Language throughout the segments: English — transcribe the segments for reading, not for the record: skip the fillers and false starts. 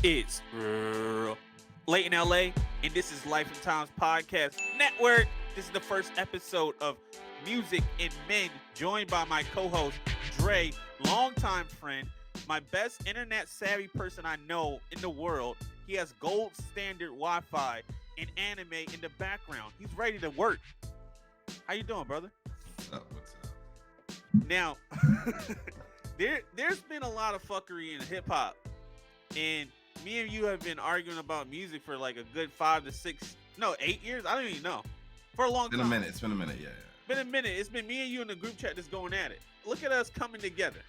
It's late in LA, and this is Life and Times Podcast Network. This is the first episode of Music and Men, joined by my co-host Dre, longtime friend, my best internet savvy person I know in the world. He has gold standard Wi-Fi and anime in the background. He's ready to work. How you doing, brother? What's up? Now, there's been a lot of fuckery in hip hop, and me and you have been arguing about music for like a good 8 years. I don't even know. For a long time. It's been a minute. Yeah. Been a minute. It's been me and you in the group chat that's going at it. Look at us coming together.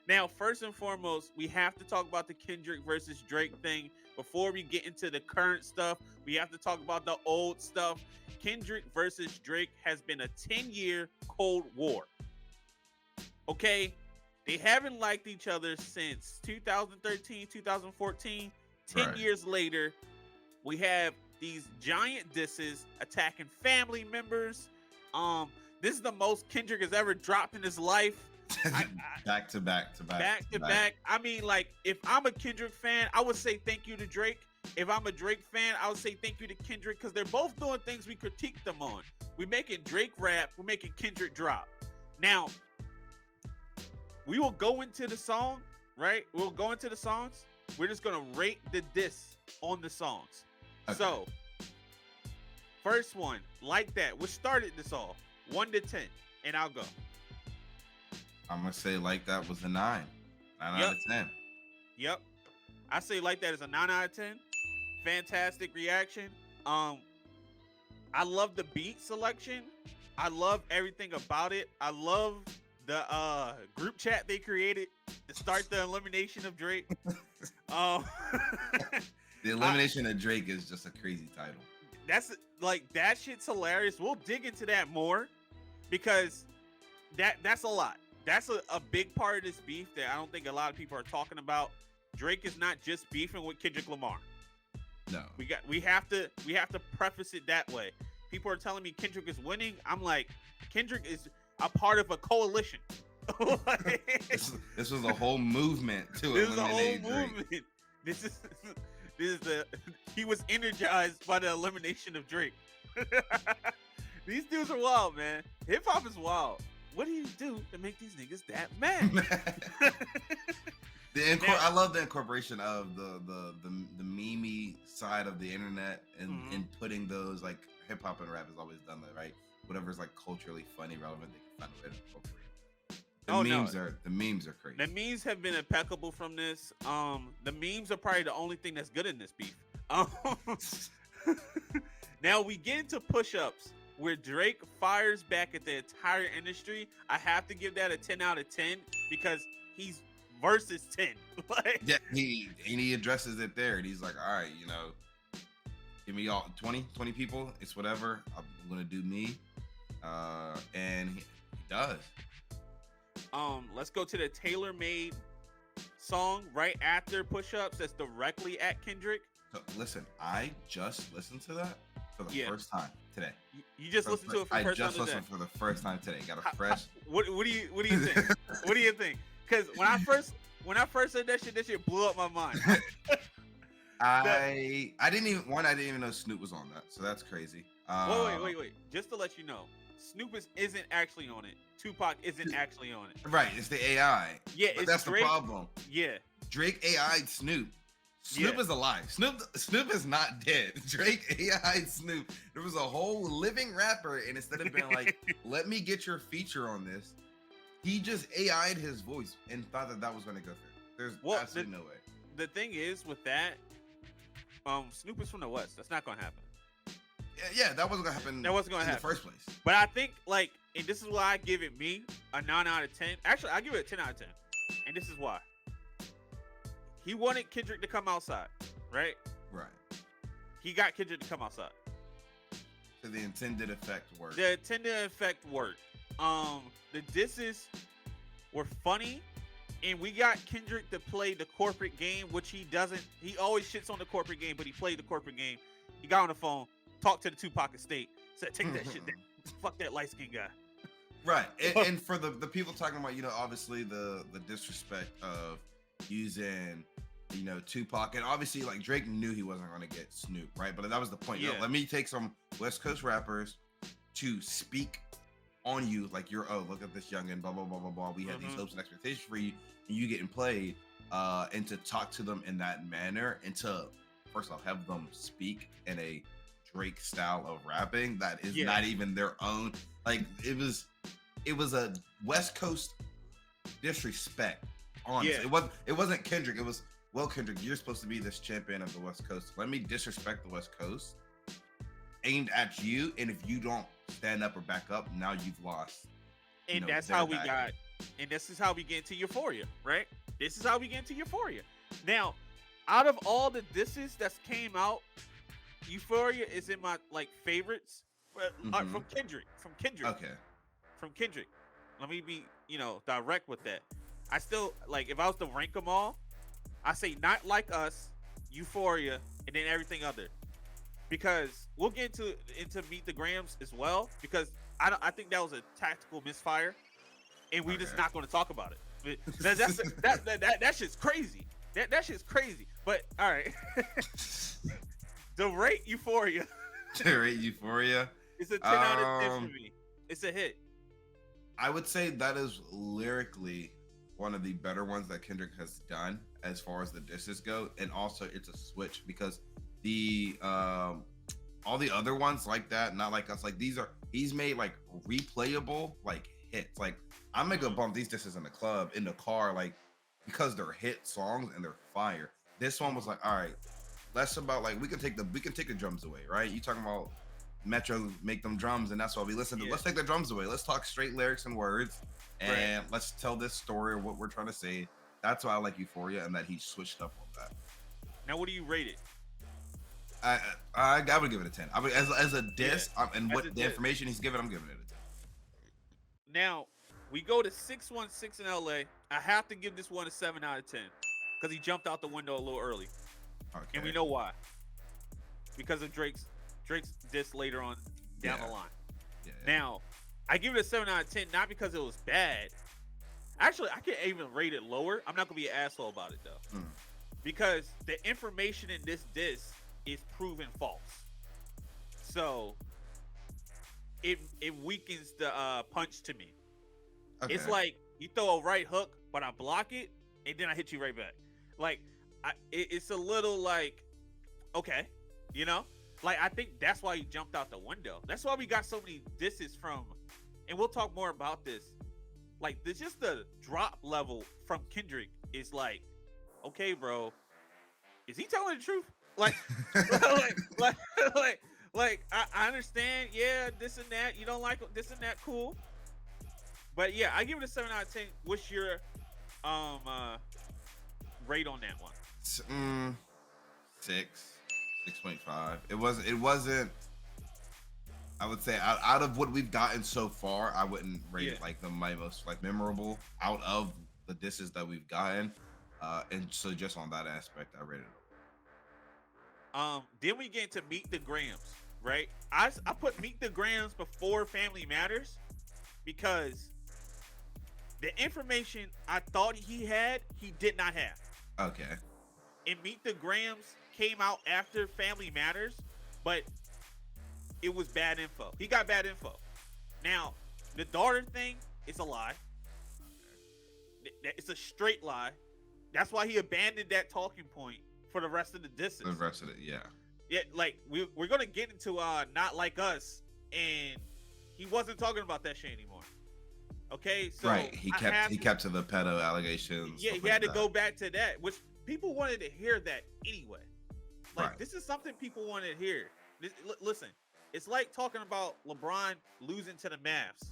Now, first and foremost, we have to talk about the Kendrick versus Drake thing. Before we get into the current stuff, we have to talk about the old stuff. Kendrick versus Drake has been a 10-year Cold War. Okay? They haven't liked each other since 2013, 2014. 10 years later, we have these giant disses attacking family members. This is the most Kendrick has ever dropped in his life. Back to back. I mean, like, if I'm a Kendrick fan, I would say thank you to Drake. If I'm a Drake fan, I would say thank you to Kendrick, because they're both doing things we critique them on. We're making Drake rap, we're making Kendrick drop. Now, we will go into the song, right? We'll go into the songs. We're just gonna rate the diss on the songs. Okay. So, first one, like that. What started this all? 1 to 10, and I'll go. I'm gonna say like that was a 9 out of 10. Yep. I say like that is a 9 out of 10. Fantastic reaction. I love the beat selection. I love everything about it. I love the group chat they created to start the elimination of Drake. The elimination of Drake is just a crazy title. That's like, that shit's hilarious. We'll dig into that more, because that's a lot. That's a big part of this beef that I don't think a lot of people are talking about. Drake is not just beefing with Kendrick Lamar. No. We have to preface it that way. People are telling me Kendrick is winning. I'm like, Kendrick is a part of a coalition. This was a whole movement to eliminate Drake. He was energized by the elimination of Drake. These dudes are wild, man. Hip hop is wild. What do you do to make these niggas that mad? I love the incorporation of the meme side of the internet and putting those, like, hip hop and rap has always done that, right? Whatever's like culturally funny, relevant, they can find a way to incorporate. The memes are crazy. The memes have been impeccable from this. The memes are probably the only thing that's good in this beef. Now we get into push-ups, where Drake fires back at the entire industry. I have to give that a 10 out of 10, because he's versus 10. Like, yeah, he addresses it there, and he's like, all right, give me all 20 people. It's whatever. I'm gonna do me. And he does. Let's go to the tailor-made song right after push-ups that's directly at Kendrick. So, listen, I just listened to that for the first time today. You just listened to it for the first time today? I just listened for the first time today. Got a fresh. What do you think? What do you think? Because when I first heard that shit blew up my mind. I didn't even know Snoop was on that, so that's crazy. Wait. Just to let you know, Snoop isn't actually on it. Tupac isn't actually on it. Right, it's the AI. Yeah, but that's Drake, the problem. Yeah. Drake AI'd Snoop. Snoop is alive. Snoop is not dead. Drake AI'd Snoop. There was a whole living rapper, and instead of being like, let me get your feature on this, he just AI'd his voice and thought that was going to go through. There's absolutely no way. The thing is with that, Snoop is from the West. That's not going to happen. Yeah, that wasn't going to happen. That wasn't going to happen in the first place. But I think, like, and this is why I give it a 9 out of 10. Actually, I give it a 10 out of 10. And this is why. He wanted Kendrick to come outside, right? Right. He got Kendrick to come outside. So the intended effect worked. The disses were funny, and we got Kendrick to play the corporate game, which he doesn't. He always shits on the corporate game, but he played the corporate game. He got on the phone, talked to the Tupac estate, said, take that shit down. Fuck that light-skinned guy. Right. And for the people talking about, obviously the disrespect of using, Tupac, and obviously like Drake knew he wasn't going to get Snoop, right? But that was the point. Yeah. Let me take some West Coast rappers to speak on you, like look at this youngin, blah blah blah blah blah. We had these hopes and expectations for you, and you getting played, and to talk to them in that manner, and to first off have them speak in a Drake style of rapping that is not even their own. Like it was a West Coast disrespect. Honestly, it wasn't Kendrick. It was, well, Kendrick, you're supposed to be this champion of the West Coast. Let me disrespect the West Coast aimed at you, and if you don't stand up or back up, now you've lost. And that's how we got. And this is how we get into Euphoria, right? This is how we get into Euphoria. Now, out of all the disses that's came out, Euphoria is in my favorites from Kendrick. Okay. From Kendrick. Let me be, direct with that. I still if I was to rank them all, I say Not Like Us, Euphoria, and then everything other. Because we'll get into Meet the Grams as well, because I think that was a tactical misfire, and we just not going to talk about it. That shit's crazy. That shit's crazy. But all right, the rate Euphoria. The rate Euphoria. It's a 10 out of 10 for me. It's a hit. I would say that is lyrically one of the better ones that Kendrick has done as far as the disses go, and also it's a switch because the all the other ones like that, Not Like Us, he's made replayable hits. I'm gonna go bump these disses in the club, in the car, because they're hit songs and they're fire. This one was all right, less about we can take the drums away, right? You talking about Metro make them drums, and that's why we listen to. Let's take the drums away. Let's talk straight lyrics and words, and let's tell this story of what we're trying to say. That's why I like Euphoria, and that he switched up on that. Now, what do you rate it? I would give it a 10. I would, as a diss, and what the information he's given, I'm giving it a 10. Now, we go to 616 in LA. I have to give this one a 7 out of 10 because he jumped out the window a little early. Okay. And we know why. Because of Drake's diss later on down the line. Yeah. Now, I give it a 7 out of 10, not because it was bad. Actually, I can even rate it lower. I'm not going to be an asshole about it, though. Because the information in this diss is proven false. So, it weakens the punch to me. Okay. It's like you throw a right hook, but I block it, and then I hit you right back. It's a little okay, I think that's why he jumped out the window. That's why we got so many disses from, and we'll talk more about this. There's just the drop level from Kendrick is okay, bro, is he telling the truth? I understand, this and that. You don't like this and that, cool. But yeah, I give it a 7 out of 10. What's your rate on that one? 6.5. It wasn't. I would say out of what we've gotten so far, I wouldn't rate it my most memorable out of the disses that we've gotten. And so just on that aspect, I rated it. Then we get into Meet the Grams, right? I put Meet the Grams before Family Matters because the information I thought he had, he did not have. Okay. And Meet the Grams came out after Family Matters, but it was bad info. He got bad info. Now, the daughter thing, it's a lie. It's a straight lie. That's why he abandoned that talking point for the rest of the disses. The rest of it, yeah. Yeah, we're gonna get into Not Like Us, and he wasn't talking about that shit anymore. Okay, so right, he kept to the pedo allegations. Yeah, he had to go back to that, which people wanted to hear that anyway. This is something people wanted to hear. Listen, it's like talking about LeBron losing to the Mavs.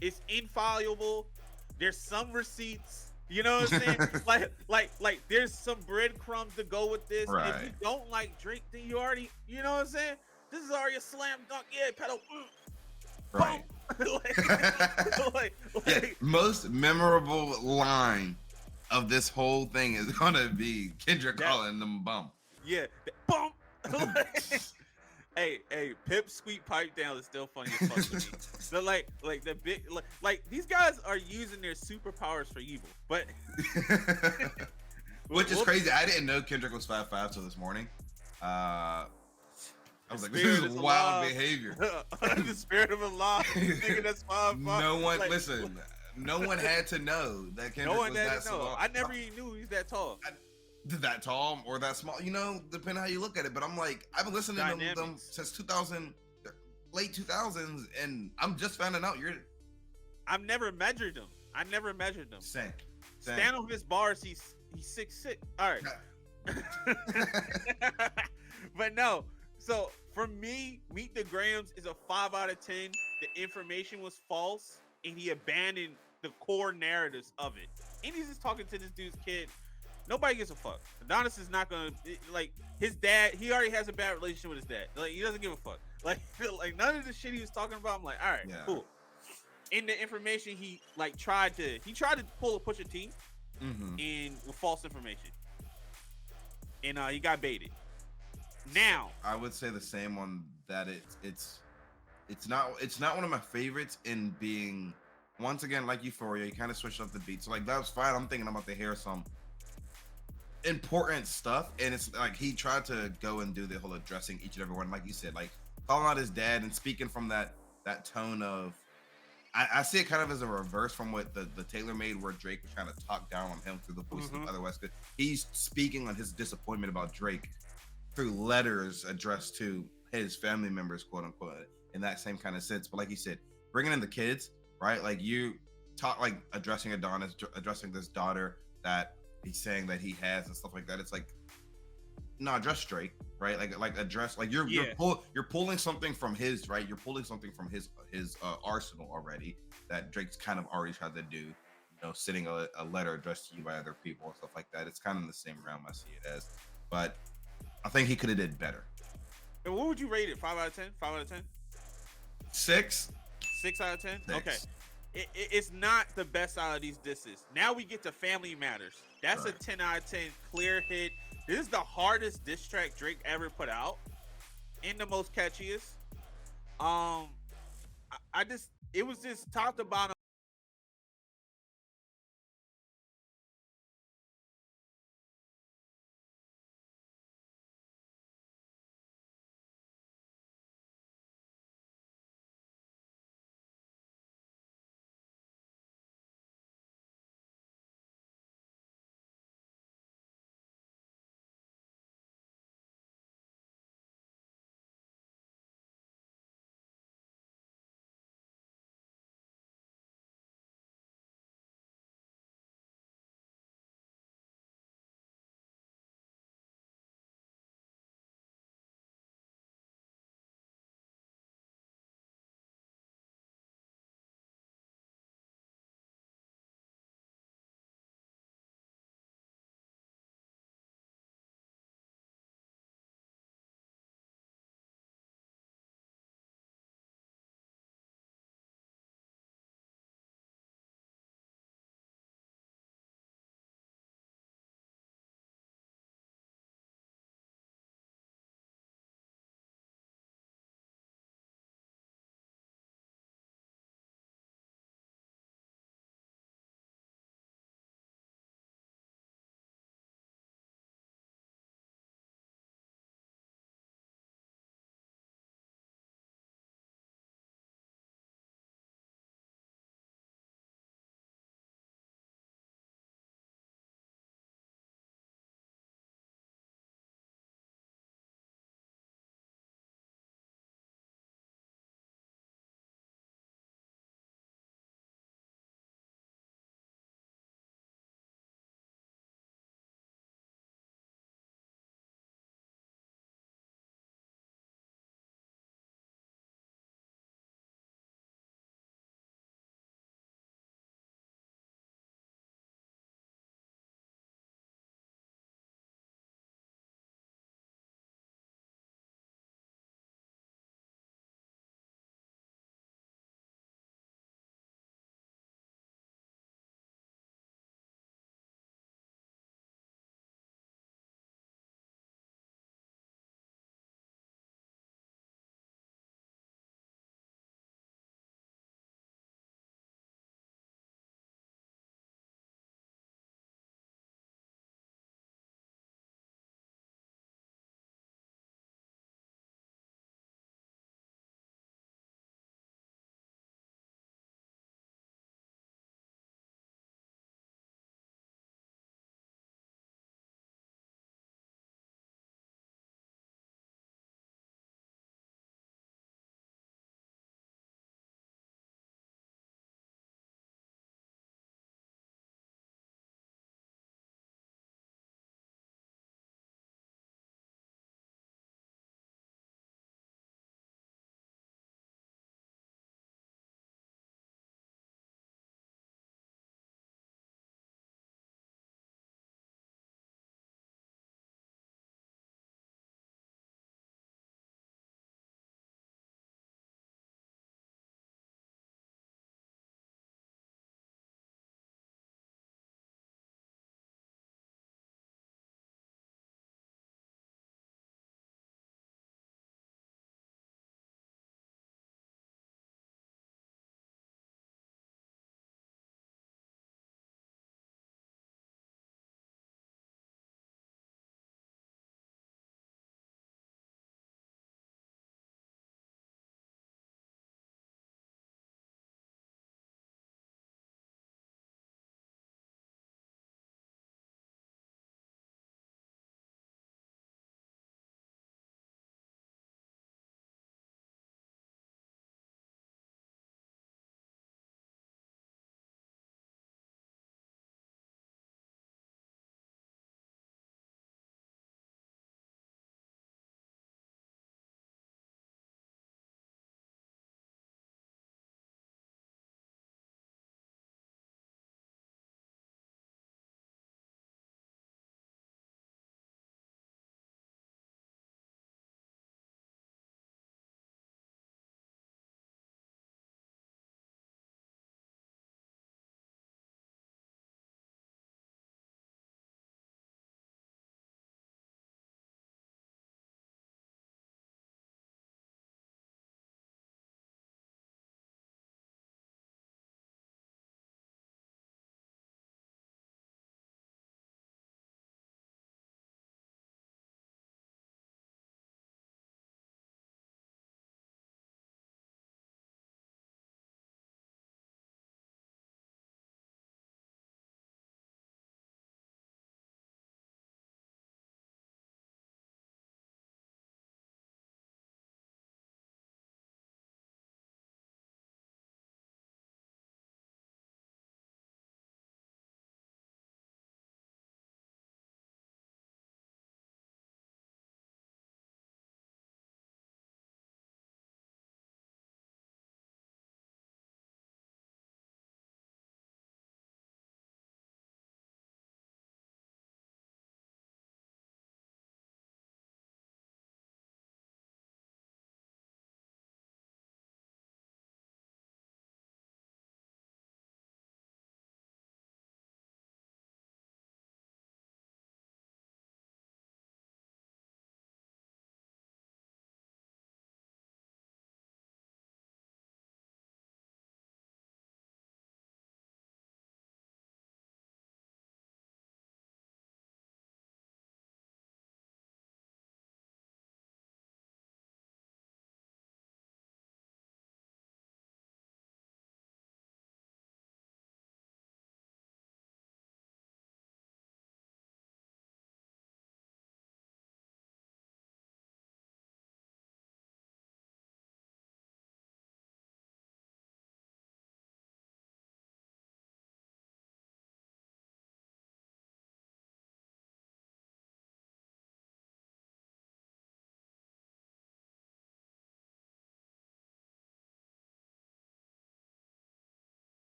It's infallible. There's some receipts. You know what I'm saying? like there's some breadcrumbs to go with this. Right. And if you don't like Drake, then you already, you know what I'm saying? This is already a slam dunk. Yeah, pedal. Right. Most memorable line of this whole thing is gonna be Kendrick calling them bump. Yeah, bump. Hey, Pip's sweet pipe down is still funny as fuck to me. The like the big like these guys are using their superpowers for evil. But Which is we'll crazy. I didn't know Kendrick was 5'5" till this morning. I the was like, this is spirit is wild alive. behavior. The spirit of Allah. Nigga, that's 5'5". No one, Like, listen, no one had to know that no Kendrick one was had that to know. small. I never even knew he's that tall. That tall or that small, depending how you look at it. But I'm like, I've been listening to them Dynamics. since 2000, late 2000s, and I'm just finding out I've never measured him. I never measured him. same. Stand on his bars. He's 6'6". All right. But no. So for me, Meet the Grams is a 5 out of 10. The information was false, and he abandoned the core narratives of it. And he's just talking to this dude's kid. Nobody gives a fuck. Adonis is not gonna like his dad. He already has a bad relationship with his dad. Like he doesn't give a fuck. Like none of the shit he was talking about. I'm like, all right, cool. In the information he tried to pull a Pusha T, and with false information, and he got baited. Now I would say the same on that. It's not one of my favorites in being, once again, like Euphoria. You kind of switched up the beat, so like that was fine. I'm thinking I'm about to hear some important stuff, and it's like he tried to go and do the whole addressing each and every one, like you said, like calling out his dad and speaking from that tone of, I see it kind of as a reverse from what the Taylor made, where Drake was trying to talk down on him through the voice of other West. He's speaking on his disappointment about Drake through letters addressed to his family members, quote unquote, in that same kind of sense. But like you said, bringing in the kids, right? Like you talk, like addressing Adonis, addressing this daughter that he's saying that he has and stuff like that. It's like, no, address Drake, right? Like address, like you're pulling something from his, right? You're pulling something from his arsenal already that Drake's kind of already tried to do, sending a letter addressed to you by other people and stuff like that. It's kind of in the same realm I see it as, but I think he could have did better. and what would you rate it? 5 out of 10? 5 out of 10? 6. 6 out of 10? 6. Okay. It's not the best out of these disses. Now we get to Family Matters. That's right. A 10 out of 10 clear hit. This is the hardest diss track Drake ever put out, and the most catchiest. It was just top to bottom.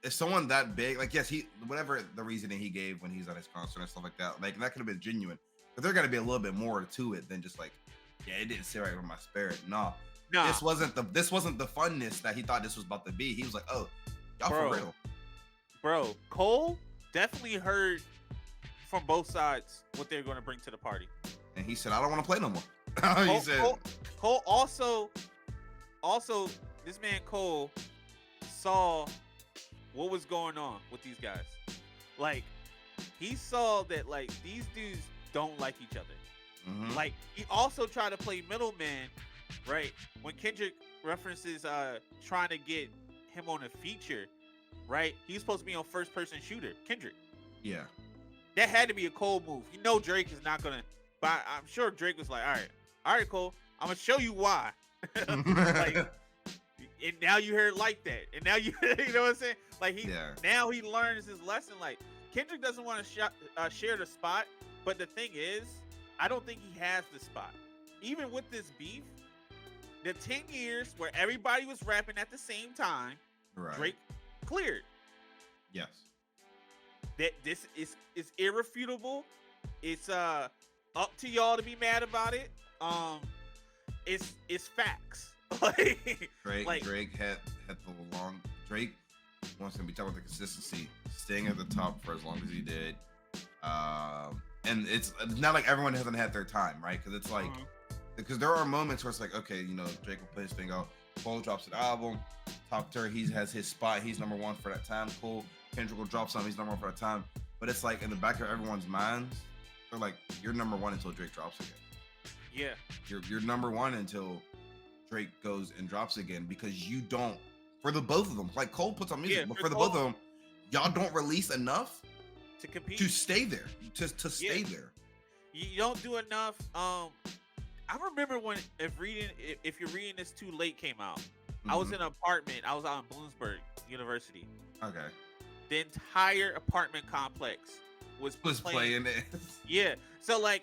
if someone that big, like, yes, he, whatever the reasoning he gave when he's at his concert and stuff like that, like, that could have been genuine, but there got to be a little bit more to it than just like, yeah, it didn't sit right with my spirit. Nah, Nah, this wasn't the funness that he thought this was about to be. He was like, oh, y'all bro, for real. bro, Cole definitely heard from both sides what they're going to bring to the party. And he said, I don't want to play no more. He said, Cole also, this man Cole saw what was going on with these guys. Like, he saw that, like, these dudes don't like each other. mhm. Like, he also tried to play middleman, right? When Kendrick references trying to get him on a feature, right? He's supposed to be on first person shooter, Kendrick. Yeah. That had to be a Cole move. You know Drake is not gonna, but I'm sure Drake was like, all right, Cole, I'm gonna show you why. Like, and now you heard like that, and now you, you know what I'm saying? Like, now he learns his lesson. Like, Kendrick doesn't want to share the spot, but the thing is, I don't think he has the spot. Even with this beef, the 10 years where everybody was rapping at the same time, Right. Drake cleared. Yes. That this is irrefutable. It's up to y'all to be mad about it. It's facts. Drake had the long. Drake wants to be talking about the consistency, staying at the top for as long as he did. And it's not like everyone hasn't had their time, right? Because it's like, because there are moments where it's like, okay, you know, Drake will put his thing out. Cole drops an album. Top tier, he has his spot. He's number one for that time. Cool. Kendrick will drop something. He's number one for that time. But it's like in the back of everyone's minds, they're like, you're number one until Drake drops again. Yeah. You're number one until Drake goes and drops again, because you don't, for the both of them, like Cole puts on music, but for the both of them, y'all don't release enough to compete, to stay there, to stay there. You don't do enough. I remember when if you're reading this too late came out. I was in an apartment. I was out in Bloomsburg University. Okay. The entire apartment complex was playing it. Yeah. So like,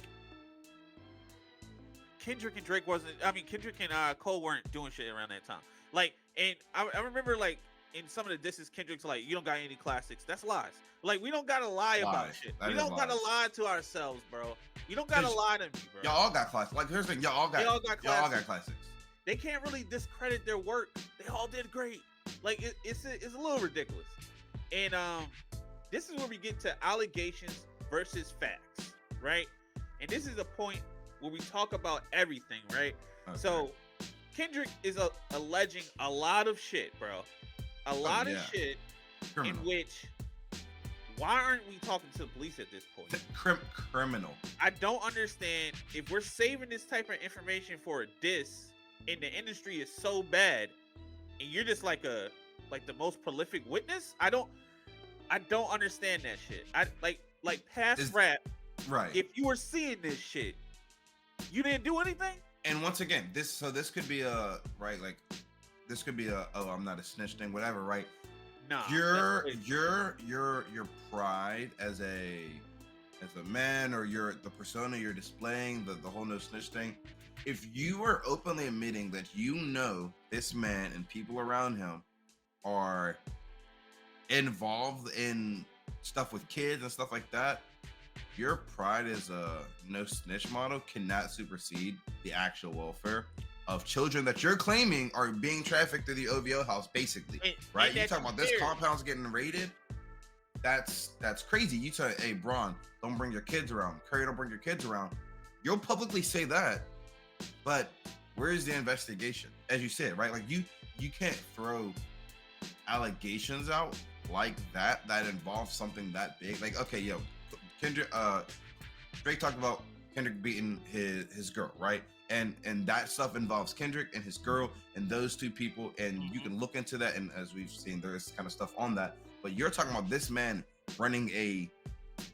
Kendrick and Drake wasn't. I mean, Kendrick and Cole weren't doing shit around that time. Like, and I remember like in some of the disses, Kendrick's like, "You don't got any classics." That's lies. Like, we don't gotta lie about shit. We don't gotta lie to ourselves, bro. You don't gotta lie to me, bro. Y'all all got classics. Like, here's the thing, y'all all got classics. They can't really discredit their work. They all did great. Like, it's a little ridiculous. And this is where we get to allegations versus facts, right? And this is a point where we talk about everything, right? Okay. So Kendrick is alleging a lot of shit, bro. A lot of shit. Criminal. In which, why aren't we talking to the police at this point? Criminal. I don't understand. If we're saving this type of information for a diss, and the industry is so bad, and you're just like the most prolific witness, I don't understand that shit. I like past rap. Right. If you were seeing this shit, you didn't do anything. And once again, this could be a right, like this could be a, oh, I'm not a snitch thing, whatever, right? Nah. Your pride as a man, or the persona you're displaying, the whole no snitch thing. If you are openly admitting that you know this man and people around him are involved in stuff with kids and stuff like that, your pride as a no snitch model cannot supersede the actual welfare of children that you're claiming are being trafficked through the OVO house, basically. Right? You talking about this compound's getting raided? That's crazy. You tell, hey, Braun, don't bring your kids around. Curry, don't bring your kids around. You'll publicly say that, but where's the investigation? As you said, right? Like you can't throw allegations out like that involves something that big. Like, okay, yo, Kendrick, Drake talked about Kendrick beating his girl, right? And that stuff involves Kendrick and his girl and those two people, and you can look into that, and as we've seen, there's kind of stuff on that. But you're talking about this man running a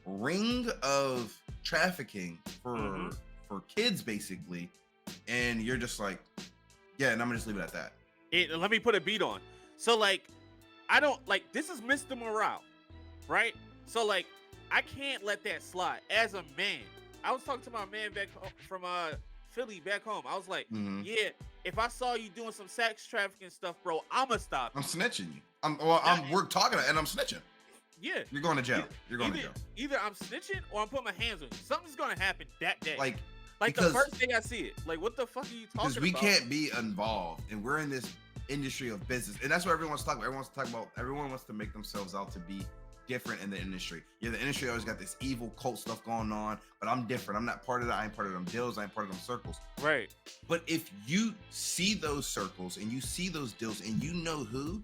ring of trafficking for kids, basically, and you're just like, yeah, and I'm gonna just leave it at that. Let me put a beat on. So like, I don't like, this is Mr. Morale, right? So like, I can't let that slide. As a man, I was talking to my man back from Philly back home. I was like, yeah, if I saw you doing some sex trafficking stuff, bro, I'ma stop you. I'm snitching you. we're talking and I'm snitching. Yeah. You're going to jail. You're going to jail. Either I'm snitching or I'm putting my hands on you. Something's gonna happen that day. Like the first day I see it. Like, what the fuck are you talking about? Because we can't be involved, and we're in this industry of business, and that's what everyone wants to talk about. Everyone wants to make themselves out to be different in the industry. Yeah, the industry always got this evil cult stuff going on, but I'm different. I'm not part of that. I ain't part of them deals. I ain't part of them circles. Right. But if you see those circles and you see those deals and you know who,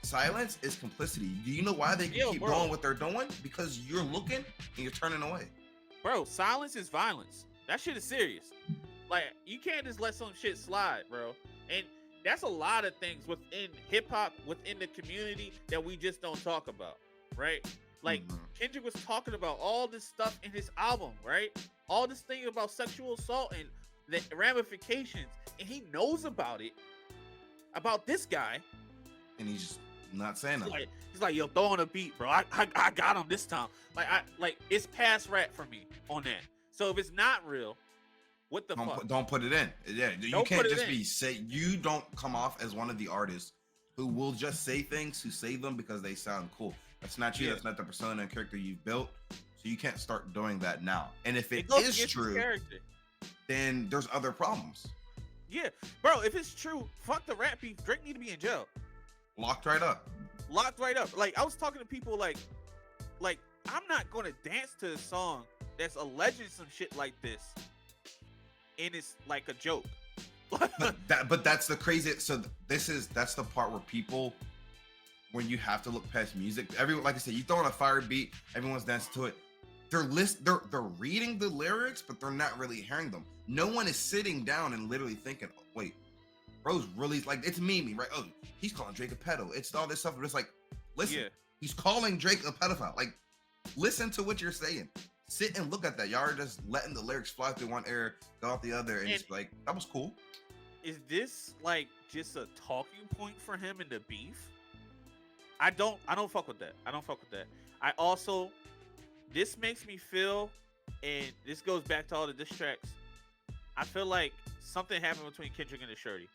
silence is complicity. Do you know why they can keep doing what they're doing? Because you're looking and you're turning away. Bro, silence is violence. That shit is serious. Like, you can't just let some shit slide, bro. And that's a lot of things within hip hop, within the community that we just don't talk about, right? Like, Kendrick was talking about all this stuff in his album, right? All this thing about sexual assault and the ramifications, and he knows about it, about this guy, and he's just not saying nothing. He's like, yo, throw on a beat, bro. I got him this time. Like it's past rap for me on that. So if it's not real, what the fuck? Don't put it in. Yeah, you can't just you don't come off as one of the artists who will just say things, who say them because they sound cool. That's not you. Yeah. That's not the persona and character you've built. So you can't start doing that now. And if it is true, then there's other problems. Yeah, bro. If it's true, fuck the rap beef. Drake need to be in jail. Locked right up. Like, I was talking to people like I'm not gonna dance to a song that's alleging some shit like this, and it's like a joke. but that's the craziest. So that's the part where people, when you have to look past music, everyone, like I said, you throw on a fire beat, everyone's dancing to it. They're reading the lyrics, but they're not really hearing them. No one is sitting down and literally thinking, oh, wait, bro's really, like, it's meme, right? Oh, he's calling Drake a pedo. It's all this stuff. But it's like, listen, he's calling Drake a pedophile. Like, listen to what you're saying. Sit and look at that. Y'all are just letting the lyrics fly through one ear, go out the other, and it's like, that was cool. Is this like just a talking point for him in the beef? I don't fuck with that. I also, this makes me feel, and this goes back to all the diss tracks, I feel like something happened between Kendrick and the Shorty.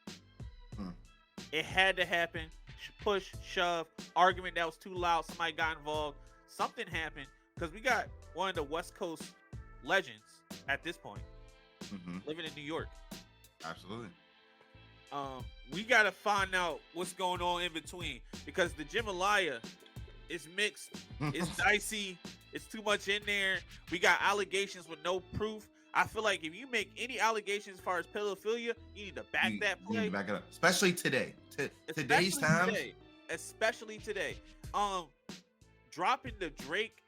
It had to happen. Push, shove, argument that was too loud. Somebody got involved. Something happened because we got one of the West Coast legends at this point, living in New York. Absolutely. We gotta find out what's going on in between because the Jambalaya is mixed. It's dicey. It's too much in there. We got allegations with no proof. I feel like if you make any allegations as far as pedophilia, you need to back that play. You need to back it up, especially today. Today's time. Especially today. Dropping the Drake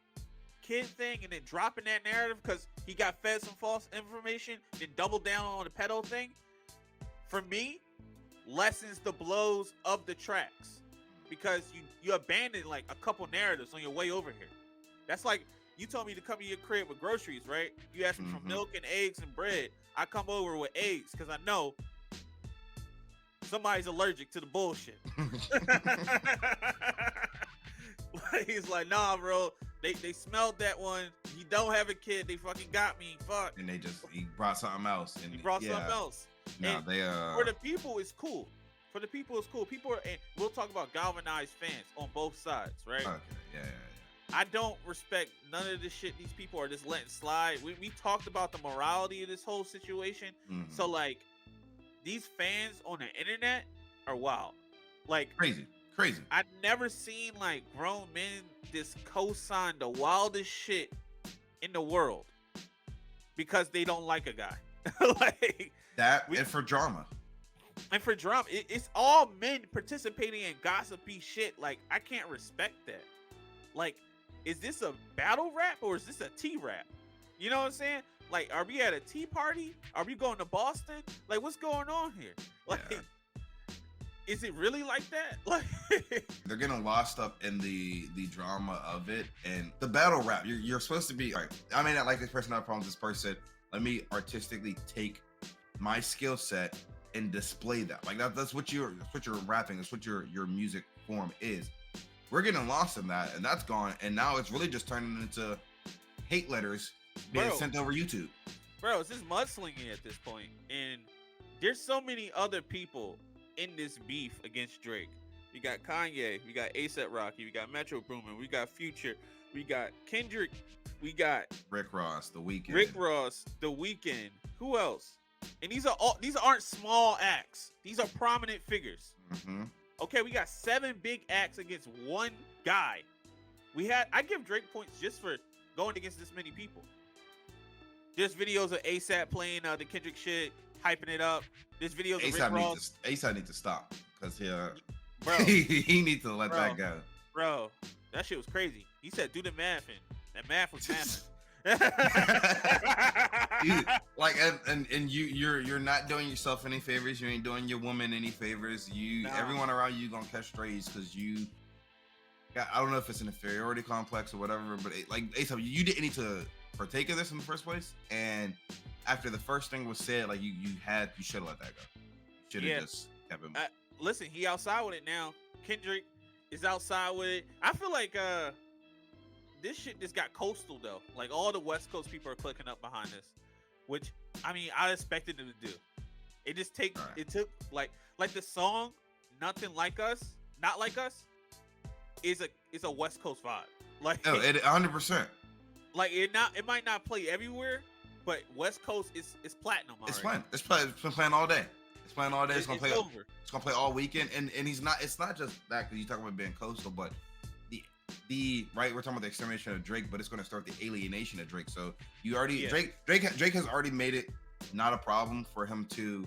kid thing and then dropping that narrative because he got fed some false information, then double down on the pedo thing. For me, lessens the blows of the tracks because you abandoned like a couple narratives on your way over here. That's like you told me to come to your crib with groceries, right? You asked me for milk and eggs and bread. I come over with eggs because I know somebody's allergic to the bullshit. He's like, nah, bro. They smelled that one. You don't have a kid. They fucking got me. Fuck. And he brought something else. And he brought something else. No, for the people, it's cool. People are, and we'll talk about galvanized fans on both sides, right? Okay, yeah. I don't respect none of this shit these people are just letting slide. We talked about the morality of this whole situation. So, like, these fans on the internet are wild. Like, crazy. I've never seen, like, grown men just co-sign the wildest shit in the world because they don't like a guy. Like that, and for drama. It's all men participating in gossipy shit. Like, I can't respect that. Like, is this a battle rap or is this a tea rap? You know what I'm saying? Like, are we at a tea party? Are we going to Boston? Like, what's going on here? Like, is it really like that? Like, they're getting lost up in the drama of it and the battle rap. You're supposed to be, all right, I may not like this person, I have problems with this person. Let me artistically take my skill set and display that. Like that's what you're rapping. That's what your music form is. We're getting lost in that, and that's gone. And now it's really just turning into hate letters being sent over YouTube. Bro, it's just mudslinging at this point. And there's so many other people in this beef against Drake. we got Kanye, we got A$AP Rocky, we got Metro Boomin, we got Future, we got Kendrick, we got Rick Ross, The Weeknd. Rick Ross, The Weeknd. Who else? And these aren't small acts. These are prominent figures. Mm-hmm. Okay, we got 7 big acts against one guy. I give Drake points just for going against this many people. There's videos of A$AP playing the Kendrick shit, hyping it up. There's videos of Rick Ross. A$AP needs to stop because Bro, he needs to let that go. Bro, that shit was crazy. He said, "Do the math," and that math was mathing. Like and you're not doing yourself any favors. You ain't doing your woman any favors. Everyone around you gonna catch strays because you. I don't know if it's an inferiority complex or whatever, but like A$AP, you didn't need to partake of this in the first place. And after the first thing was said, like you should have let that go. Should have just kept it. Listen, he outside with it now. Kendrick is outside with it. I feel like this shit just got coastal though. Like all the West Coast people are clicking up behind this, which I mean I expected them to do. It just it took like the song "Nothing Like Us," Not Like Us, is a West Coast vibe. Like no, it 100%. Like it might not play everywhere, but West Coast is platinum already. It's playing. It's playing all day. It's playing all day. It's gonna play. Over. It's gonna play all weekend. And he's not. It's not just that because you talk about being coastal, but the right. We're talking about the extermination of Drake, but it's gonna start the alienation of Drake. So you already Drake has already made it not a problem for him to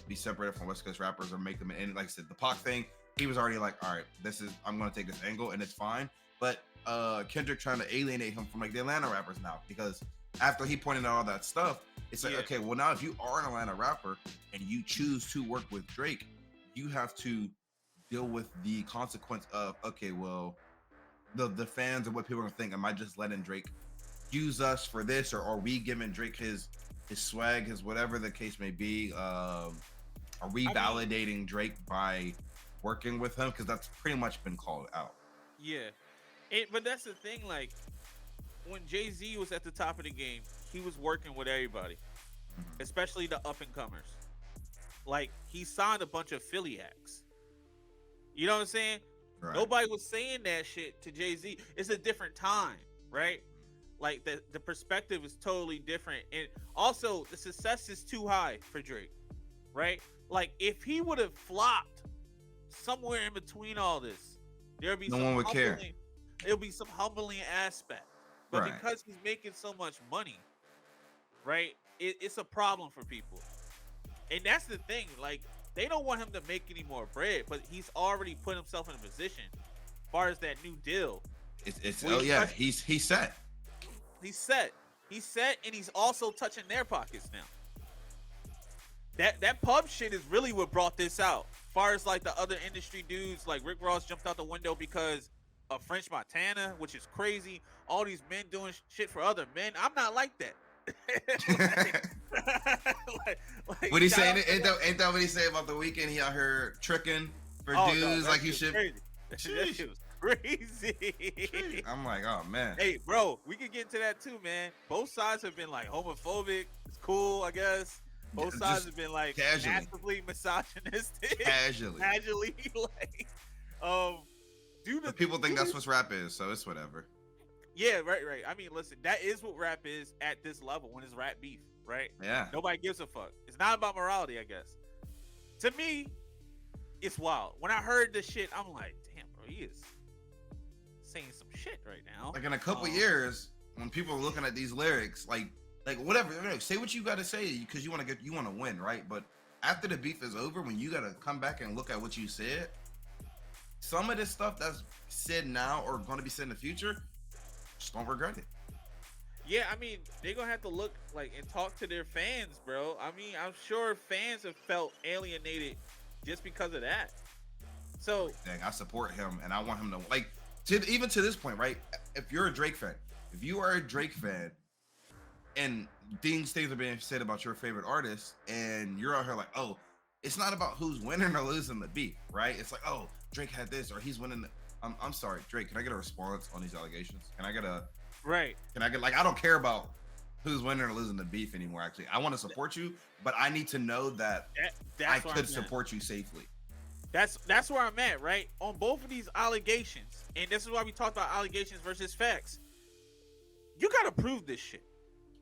be separated from West Coast rappers or make them. And like I said, the Pac thing, he was already like, all right, I'm gonna take this angle and it's fine. But Kendrick trying to alienate him from like the Atlanta rappers now because after he pointed out all that stuff, it's like, okay, well now if you are an Atlanta rapper and you choose to work with Drake, you have to deal with the consequence of, okay, well, the fans and what people are gonna think. Am I just letting Drake use us for this, or are we giving Drake his swag, his whatever the case may be? Are we validating Drake by working with him? Because that's pretty much been called out. Yeah. But that's the thing, like, when Jay-Z was at the top of the game, he was working with everybody, especially the up-and-comers. Like, he signed a bunch of Philly acts. You know what I'm saying? Right. Nobody was saying that shit to Jay-Z. It's a different time, right? Like, the perspective is totally different. And also, the success is too high for Drake, right? Like, if he would have flopped somewhere in between all this, there'd be no one would care. It'll be some humbling aspect, but because he's making so much money, right? It's a problem for people, and that's the thing. Like they don't want him to make any more bread, but he's already put himself in a position. As far as that new deal, he's set. He's set, and he's also touching their pockets now. That pub shit is really what brought this out. As far as like the other industry dudes, like Rick Ross jumped out the window because of French Montana, which is crazy. All these men doing shit for other men. I'm not like that. like, what he saying? Ain't that what he say about The Weeknd? He out here tricking for dudes like he should. That shit was crazy. I'm like, oh man. Hey, bro, we could get into that too, man. Both sides have been like homophobic. It's cool, I guess. Both sides have been like massively misogynistic. Casually, like, but people think that's what rap is, so it's whatever. Yeah, right. I mean, listen, that is what rap is at this level when it's rap beef, right? Yeah. Nobody gives a fuck. It's not about morality, I guess. To me, it's wild. When I heard this shit, I'm like, damn, bro, he is saying some shit right now. Like in a couple years, when people are looking at these lyrics, like whatever, say what you got to say because you want to win, right? But after the beef is over, when you got to come back and look at what you said, some of this stuff that's said now or going to be said in the future, just don't regret it. Yeah, I mean, they're going to have to look like and talk to their fans, bro. I mean, I'm sure fans have felt alienated just because of that. So, dang, I support him and I want him to, even to this point, right? If you're a Drake fan, if you are a Drake fan and things are being said about your favorite artist and you're out here like, oh, it's not about who's winning or losing the beef, right? It's like, oh, Drake had this or he's winning. I'm sorry, Drake. Can I get a response on these allegations? Can I get I don't care about who's winning or losing the beef anymore. Actually, I want to support you, but I need to know that I could support you safely. That's where I'm at, right? On both of these allegations, and this is why we talked about allegations versus facts. You gotta prove this shit,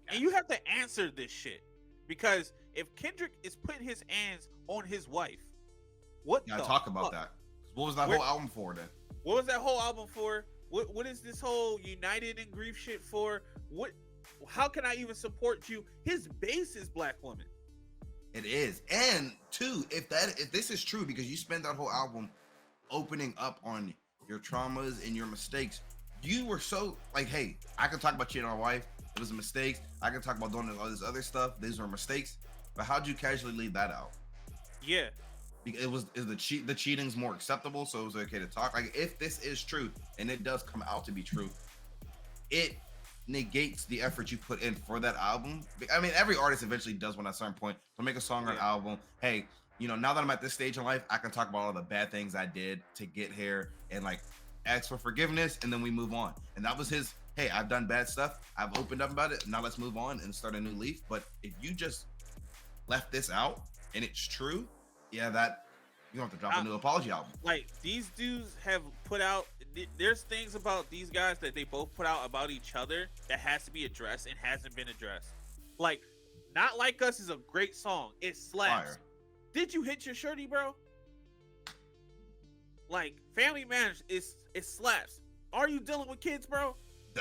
and you Yes. have to answer this shit, because if Kendrick is putting his hands on his wife, what Yeah, the talk about fuck? that. What was that Where, whole album for then? what was that whole album for? What is this whole United in Grief shit for? What? How can I even support you? His base is black women. It is. And two, if this is true, because you spend that whole album opening up on your traumas and your mistakes, you were so like, hey, I can talk about cheating on my wife. It was a mistake. I can talk about doing all this other stuff. These were mistakes. But how'd you casually leave that out? Yeah, Because is the cheating's more acceptable, so it was okay to talk. Like if this is true and it does come out to be true, it negates the effort you put in for that album. I mean, every artist eventually does one at a certain point to make a song or an yeah, album. Hey, now that I'm at this stage in life, I can talk about all the bad things I did to get here and like ask for forgiveness, and then we move on. And that was his. Hey, I've done bad stuff. I've opened up about it. Now let's move on and start a new leaf. But if you just left this out and it's true, yeah, that you don't have to drop a I, new apology album. like these dudes have put out. There's things about these guys that they both put out about each other that has to be addressed and hasn't been addressed. Like, Not Like Us is a great song. It slaps. Fire. Did you hit your shirty, bro? Like, Family Matters is it slaps. Are you dealing with kids, bro?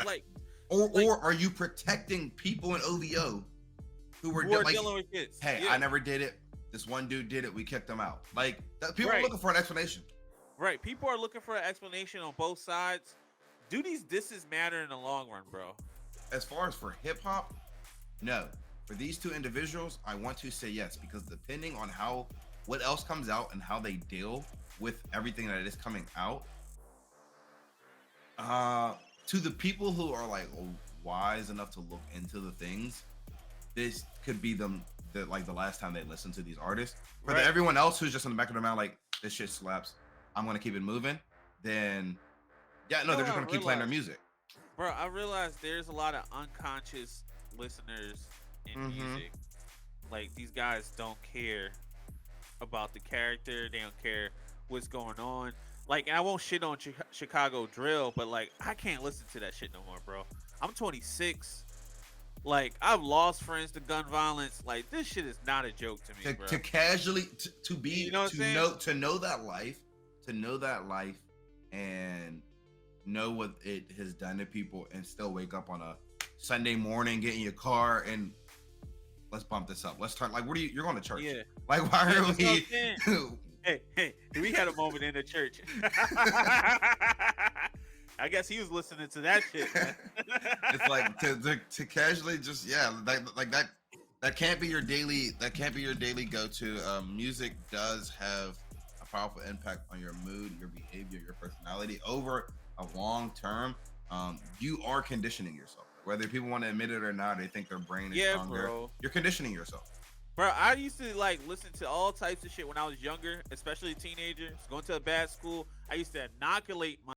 Like, Or are you protecting people in OVO who were who are like, dealing with kids? hey, Yeah. I never did it. This one dude did it. We kicked him out. Like people are Right. looking for an explanation. Right. People are looking for an explanation on both sides. Do these disses matter in the long run, bro? As far as for hip hop, no. For these two individuals, I want to say yes, because depending on what else comes out and how they deal with everything that is coming out, to the people who are like wise enough to look into the things, this could be the last time they listen to these artists. For Right. everyone else who's just in the back of their mind like, this shit slaps, I'm gonna keep it moving, then yeah, no, they're just gonna keep playing their music. Bro, I realize there's a lot of unconscious listeners in music. Like, these guys don't care about the character. They don't care what's going on. Like, and I won't shit on Chicago drill, but like, I can't listen to that shit no more, bro. I'm 26. Like, I've lost friends to gun violence. Like, this shit is not a joke to me, bro. To casually to be You know what I'm saying? to know that life and know what it has done to people, and still wake up on a Sunday morning, get in your car and let's bump this up. Let's turn, like, what are you're going to church? Yeah. Like, why Yeah, are that's what I'm saying. we Hey, we had a moment in the church. I guess he was listening to that shit, man. It's like to casually just, yeah, like that can't be your daily go-to. Music does have a powerful impact on your mood, your behavior, your personality over a long term. You are conditioning yourself, whether people want to admit it or not. They think their brain is stronger. Bro. You're conditioning yourself. Bro, I used to like listen to all types of shit when I was younger, especially a teenager. Going to a bad school, I used to inoculate my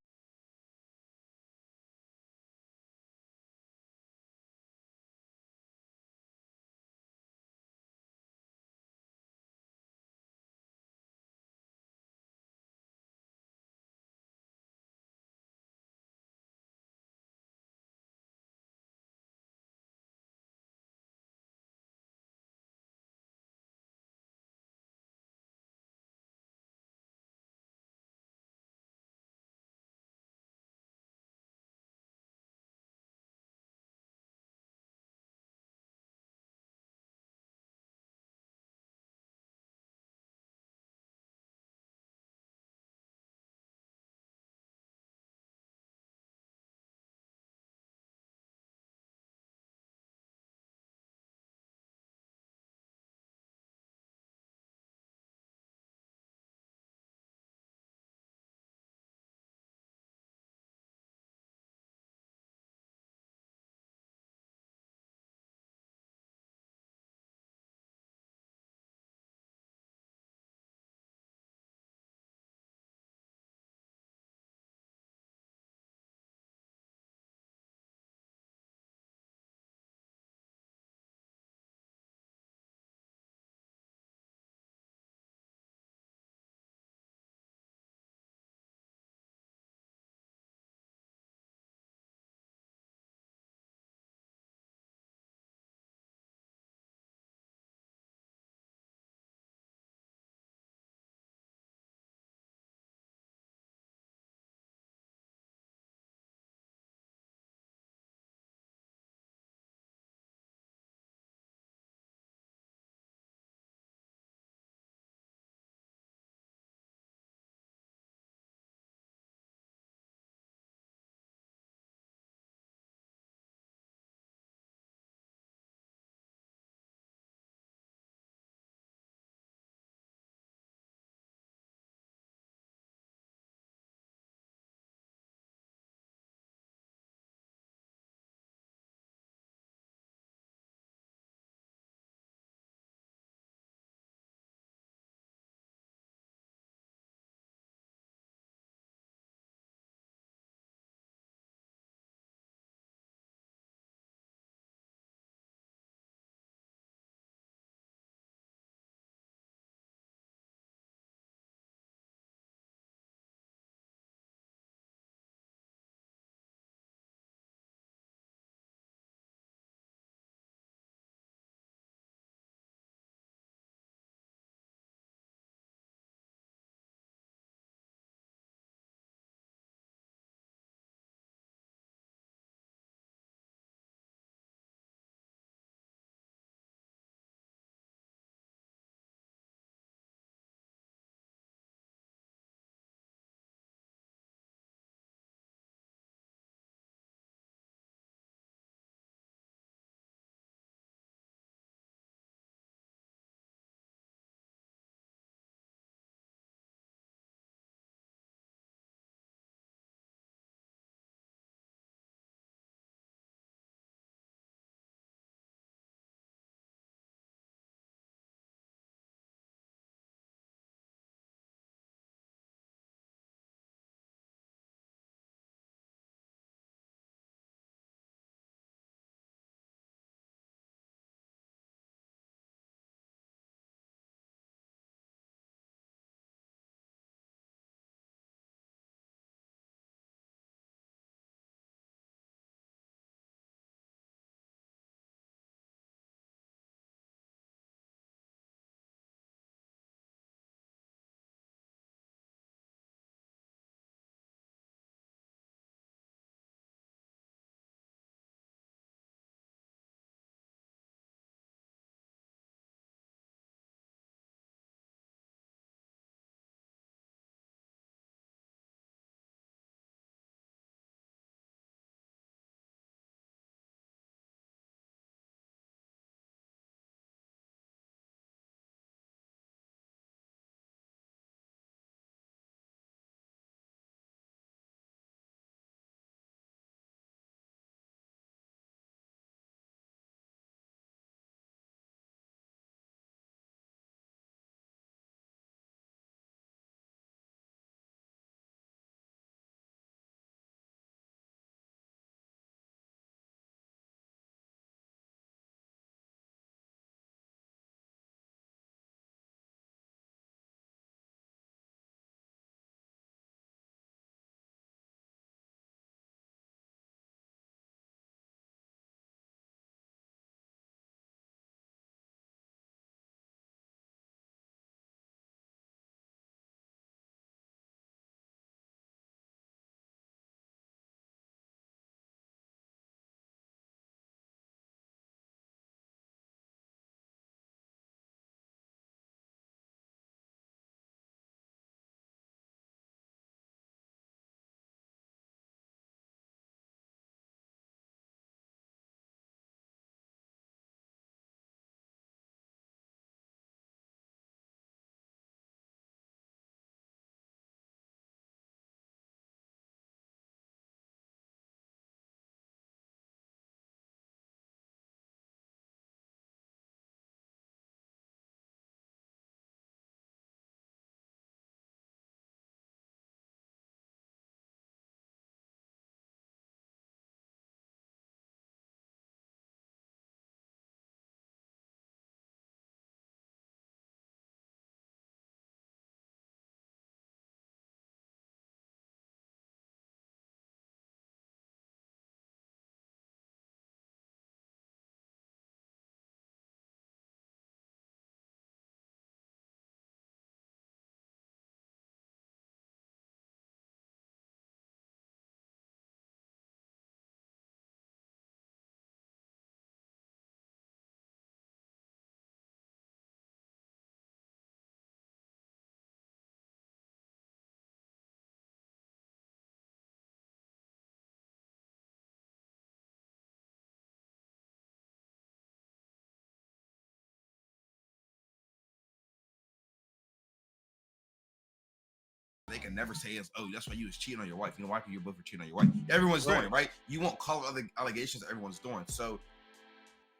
they can never say is, oh, that's why you was cheating on your wife. You know, why you both were cheating on your wife? Everyone's doing it, right? You won't call other allegations everyone's doing. So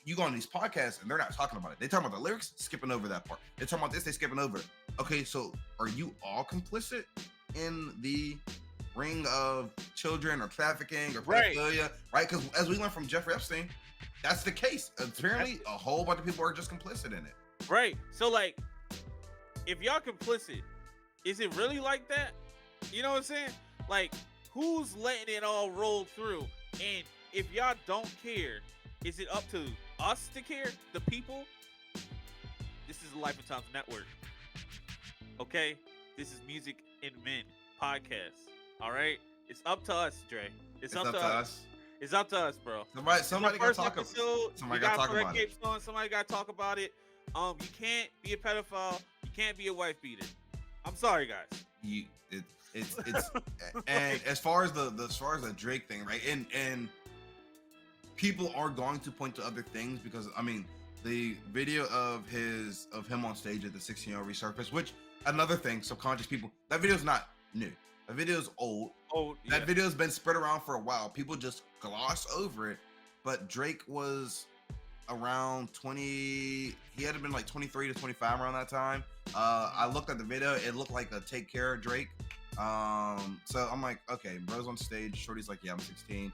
you go on these podcasts and they're not talking about it. They talking about the lyrics, skipping over that part. They're talking about this, they skipping over it. Okay, so are you all complicit in the ring of children or trafficking or pedophilia, right? Because as we learned from Jeffrey Epstein, that's the case. Apparently, a whole bunch of people are just complicit in it. Right. So, like, if y'all complicit, is it really like that? You know what I'm saying? Like, who's letting it all roll through? And if y'all don't care, is it up to us to care? The people? This is the Life and Times Network. Okay? This is Music and Men podcast. All right? It's up to us, Dre. It's up to us. It's up to us, bro. Somebody got to talk about it. Somebody got to talk about it. Somebody got to talk about it. You can't be a pedophile. You can't be a wife beater. I'm sorry, guys. It's and as far as the Drake thing, right? And people are going to point to other things because I mean the video of him on stage at the 16-year-old resurfaced, which another thing, subconscious people, that video's not new. That video's old. That video's been spread around for a while. People just gloss over it. But Drake was around 20, he had to been like 23 to 25 around that time. I looked at the video, it looked like a Take Care of Drake. So I'm like, okay, bro's on stage, shorty's like, yeah, I'm 16.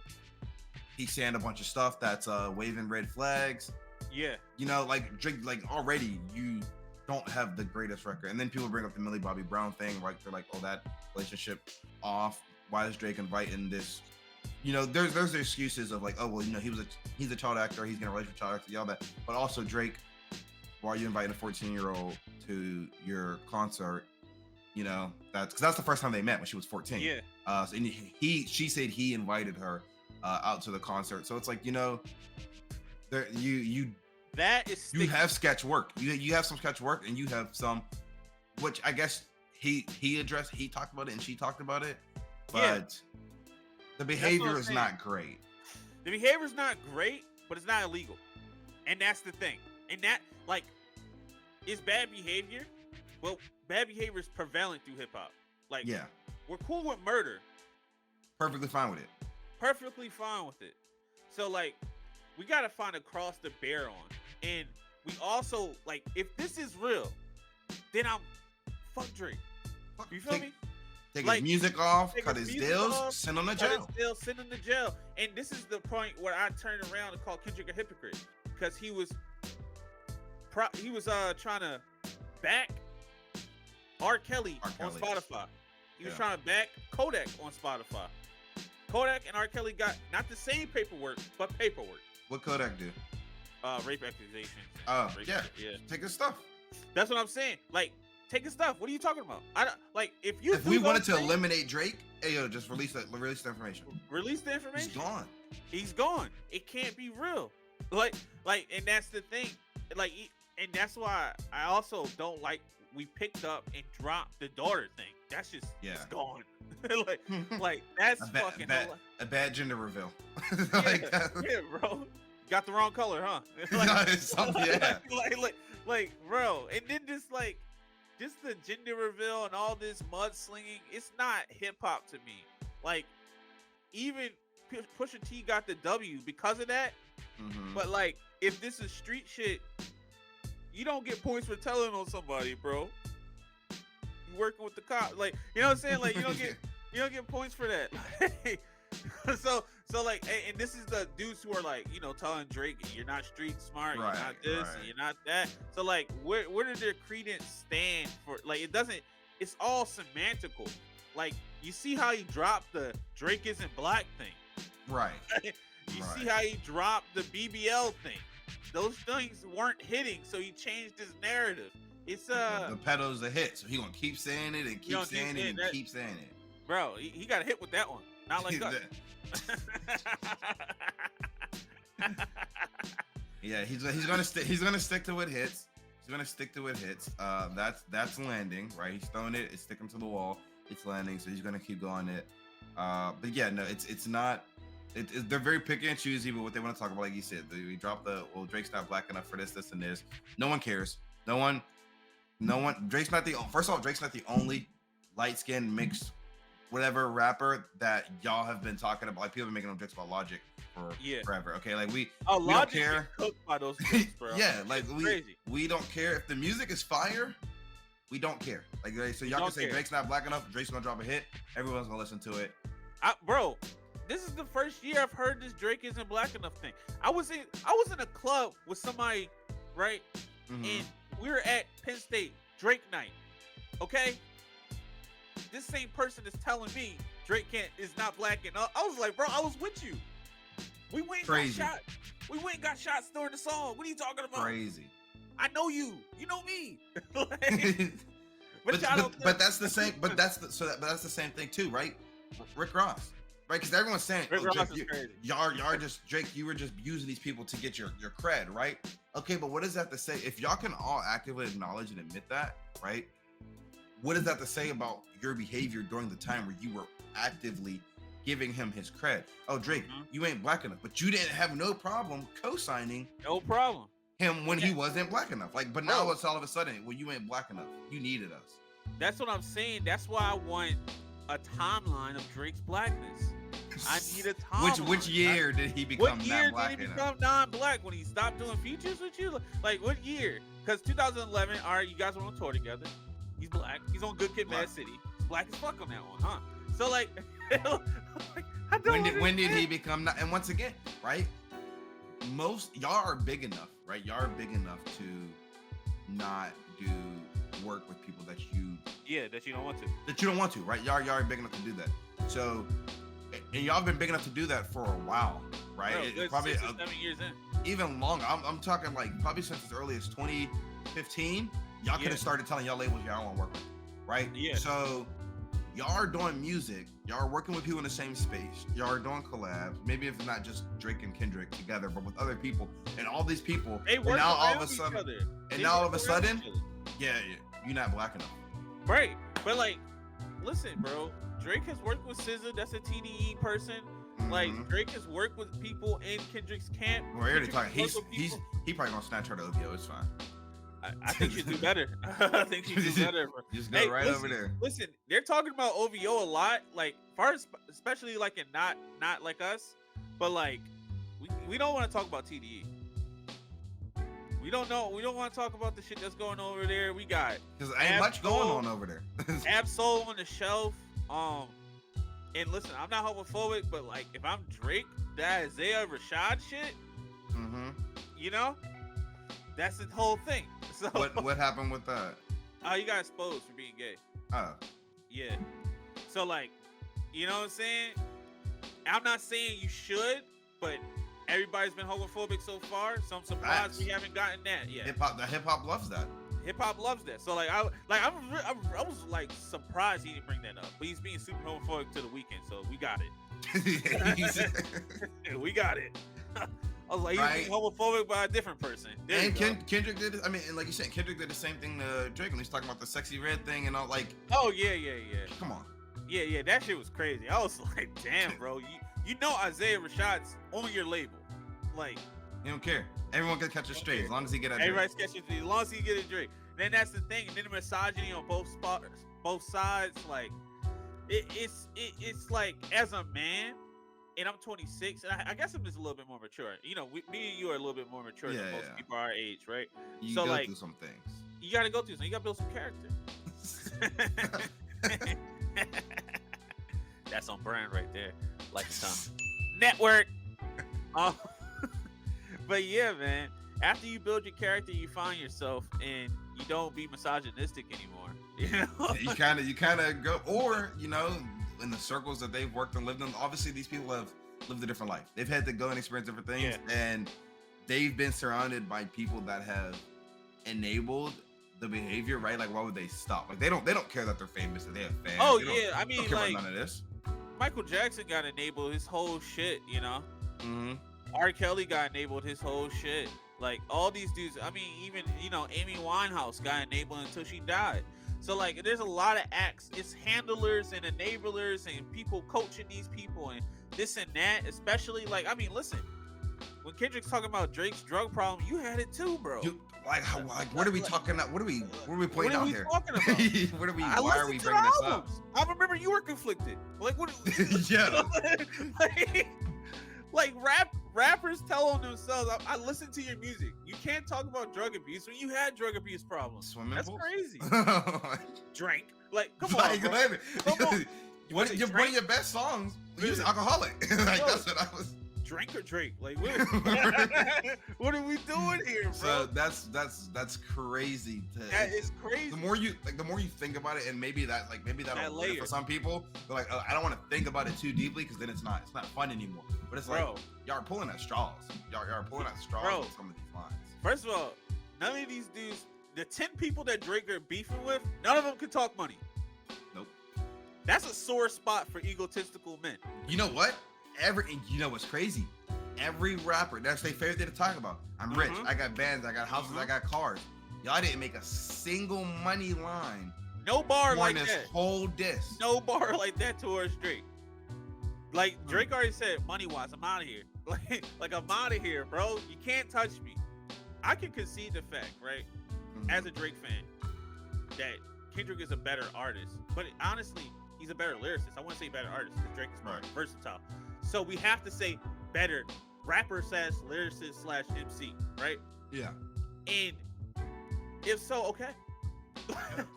He's saying a bunch of stuff that's waving red flags. Yeah. You know, like Drake, like already you don't have the greatest record. And then people bring up the Millie Bobby Brown thing, right? They're like, oh, that relationship off. Why is Drake inviting this? You know, there's excuses of like, oh, well, you know, he's a child actor, he's gonna relate with child actor, yell that. But also Drake, why are you inviting a 14-year-old to your concert? You know, that's the first time they met when she was 14. Yeah. And she said he invited her out to the concert. So it's like, you know, there you have sketch work. You have some sketch work, and you have some, which I guess he addressed. He talked about it, and she talked about it. But the behavior is not great. The behavior is not great, but it's not illegal, and that's the thing. And that, like, is bad behavior. Well, bad behavior is prevalent through hip hop. Like, yeah, we're cool with murder. Perfectly fine with it. Perfectly fine with it. So, like, we gotta find a cross to bear on. And we also, like, if this is real, then I'm fuck Drake. You feel me? Take his music off, cut his deals, send him to jail. Send him to jail. And this is the point where I turned around and called Kendrick a hypocrite, because he was trying to back R. Kelly on Spotify. He was trying to back Kodak on Spotify. Kodak and R. Kelly got not the same paperwork, but paperwork. What Kodak do? Rape accusations. Yeah. Take his stuff. That's what I'm saying. Like, take his stuff. What are you talking about? I don't like if we wanted to eliminate Drake, hey yo, just release the information. Release the information. He's gone. He's gone. It can't be real. Like, and that's the thing. Like, and that's why I also don't like we picked up and dropped the daughter thing. That's just it's gone. like that's a bad gender reveal. Yeah, bro. Got the wrong color, huh? Like, bro, and then just the gender reveal and all this mudslinging, it's not hip hop to me. Like, even Pusha T got the W because of that. Mm-hmm. But like, if this is street shit, you don't get points for telling on somebody, bro. You working with the cop, like, you know what I'm saying? Like, you don't get points for that. So like, and this is the dudes who are like, you know, telling Drake, you're not street smart, you're not this, and you're not that. So like, where did their credence stand for? Like, it's all semantical. Like, you see how he dropped the Drake isn't black thing, right? You see how he dropped the BBL thing. Those things weren't hitting, so he changed his narrative. It's the pedal's a hit, so he gonna keep saying it and keep saying it and keep saying it. Bro, he got a hit with that one. Not like us. Yeah, he's gonna stick to what hits. He's gonna stick to what hits. That's landing, right? He's throwing it, it's sticking to the wall, it's landing, so he's gonna keep going it. But yeah, no, it's not. They're very picky and choosy with what they want to talk about. Like you said, we dropped Drake's not black enough for this, and this. No one cares. No one. Drake's not the. First of all, Drake's not the only light skinned mixed whatever rapper that y'all have been talking about. Like people have been making jokes about Logic for forever. Okay, like we don't care. Cooked by those jokes, bro. Yeah, like we don't care if the music is fire. We don't care. Like so, y'all can say Drake's not black enough. Drake's gonna drop a hit. Everyone's gonna listen to it. Bro, this is the first year I've heard this Drake isn't black enough thing. I was in a club with somebody, right? Mm-hmm. And we were at Penn State Drake night. Okay. This same person is telling me Drake is not black enough. I was like, bro, I was with you. We went and got shot. We went and got shots during the song. What are you talking about? Crazy. I know you. You know me. but that's the same. But that's the same thing too, right? Rick Ross, right? Because everyone's saying, Rick Ross is crazy. Y'all just Drake. You were just using these people to get your cred, right? Okay, but what does that have to say? If y'all can all actively acknowledge and admit that, right? What does that have to say about your behavior during the time where you were actively giving him his cred? Oh, Drake, you ain't black enough, but you didn't have no problem co-signing. No problem. Him when he wasn't black enough. Like, but now it's all of a sudden, well, you ain't black enough. You needed us. That's what I'm saying. That's why I want a timeline of Drake's blackness. I need a timeline. Which year did he become non-black? What year did he become non-black? When he stopped doing features with you? Like, what year? Because 2011, all right, you guys were on tour together. He's black. He's on Good Kid, Mad City. He's black as fuck on that one, huh? So, like, when did he become not? And once again, right? Most y'all are big enough, right? Y'all are big enough to not do work with people that you don't want to. That you don't want to, right? Y'all are big enough to do that. So, and y'all have been big enough to do that for a while, right? Bro, probably 6 or 7 years in. Even longer. I'm talking like probably since as early as 2015. Y'all could have started telling y'all labels y'all don't want to work with, right? Yeah. So y'all are doing music. Y'all are working with people in the same space. Y'all are doing collabs. Maybe if it's not just Drake and Kendrick together, but with other people. And all these people. And now all of a sudden, you're not black enough. Right. But like, listen, bro. Drake has worked with SZA. That's a TDE person. Mm-hmm. Like Drake has worked with people in Kendrick's camp. We're already talking. He probably gonna snatch her to OVO. It's fine. I think she'd do better. I think she'd do better. Just go over there. Listen, they're talking about OVO a lot, like especially like in not like us, but like we don't want to talk about TDE. We don't know. We don't want to talk about the shit that's going over there. We got because ain't much going on over there. Absol on the shelf. And listen, I'm not homophobic, but like if I'm Drake, that Isaiah Rashad shit, you know, that's the whole thing. So what happened with that? You got exposed for being gay. Oh. Yeah. So like, you know what I'm saying? I'm not saying you should, but everybody's been homophobic so far, so I'm surprised we haven't gotten that yet. Hip hop loves that. Hip hop loves that. So like I was like surprised he didn't bring that up, but he's being super homophobic to the weekend, so we got it. We got it. I was like, he's being homophobic by a different person. And Kendrick did. I mean, and like you said, Kendrick did the same thing to Drake when he's talking about the sexy red thing and all. Like, oh yeah. Come on. Yeah, that shit was crazy. I was like, damn, bro, you know Isaiah Rashad's on your label, like. You don't care. Everyone can catch a straight as long as he get a Drake. Everybody's catching a straight as long as he get a Drake. Then that's the thing. And then the misogyny on both sides. Like, it's like as a man, and I'm 26, and I guess I'm just a little bit more mature. You know, me and you are a little bit more mature than most people our age, right? You go through some things. You got to go through some. You got to build some character. That's on brand right there. Like the tongue. Network. But yeah, man. After you build your character, you find yourself, and you don't be misogynistic anymore. You know, you kind of go, or you know, in the circles that they've worked and lived in. Obviously, these people have lived a different life. They've had to go and experience different things, and they've been surrounded by people that have enabled the behavior. Right? Like, why would they stop? Like, they don't care that they're famous, that they have fans. Oh yeah, I mean, like none of this. Michael Jackson got enabled his whole shit. You know. Mm-hmm. R. Kelly got enabled his whole shit. Like all these dudes, I mean, even Amy Winehouse got enabled until she died. So like, there's a lot of acts. It's handlers and enablers and people coaching these people and this and that. Especially like, I mean, listen, when Kendrick's talking about Drake's drug problem, you had it too, bro. What are we talking about? What are we playing out here? What are we talking about? Why are we bringing this up? I remember you were conflicted. Like what? Yeah. like rappers tell on themselves. I listen to your music. You can't talk about drug abuse when you had drug abuse problems. Swimming That's pools? crazy. Drink. Like, come Like, on, bro. Come on. One of your best songs, you was alcoholic. Like that's what I was. Drink or Drake? Like, what are we doing here, bro? So that's crazy. That is crazy. The more you think about it, and maybe that'll work for some people. But like, I don't want to think about it too deeply because then it's not fun anymore. But it's like y'all are pulling at straws. Y'all are pulling at straws with some of these lines. First of all, none of these dudes, the 10 people that Drake are beefing with, none of them can talk money. Nope. That's a sore spot for egotistical men. You know what? You know what's crazy? Every rapper, that's their favorite thing to talk about. I'm rich. I got bands. I got houses. I got cars. Y'all didn't make a single money line. No bar like this that. Whole diss. No bar like that towards Drake. Like Drake already said, money wise, I'm out of here. Like I'm out of here, bro. You can't touch me. I can concede the fact, right? As a Drake fan, that Kendrick is a better artist. But honestly, he's a better lyricist. I want to say better artist because Drake is more versatile. So we have to say better rapper / lyricist / MC, right? Yeah. And if so, okay.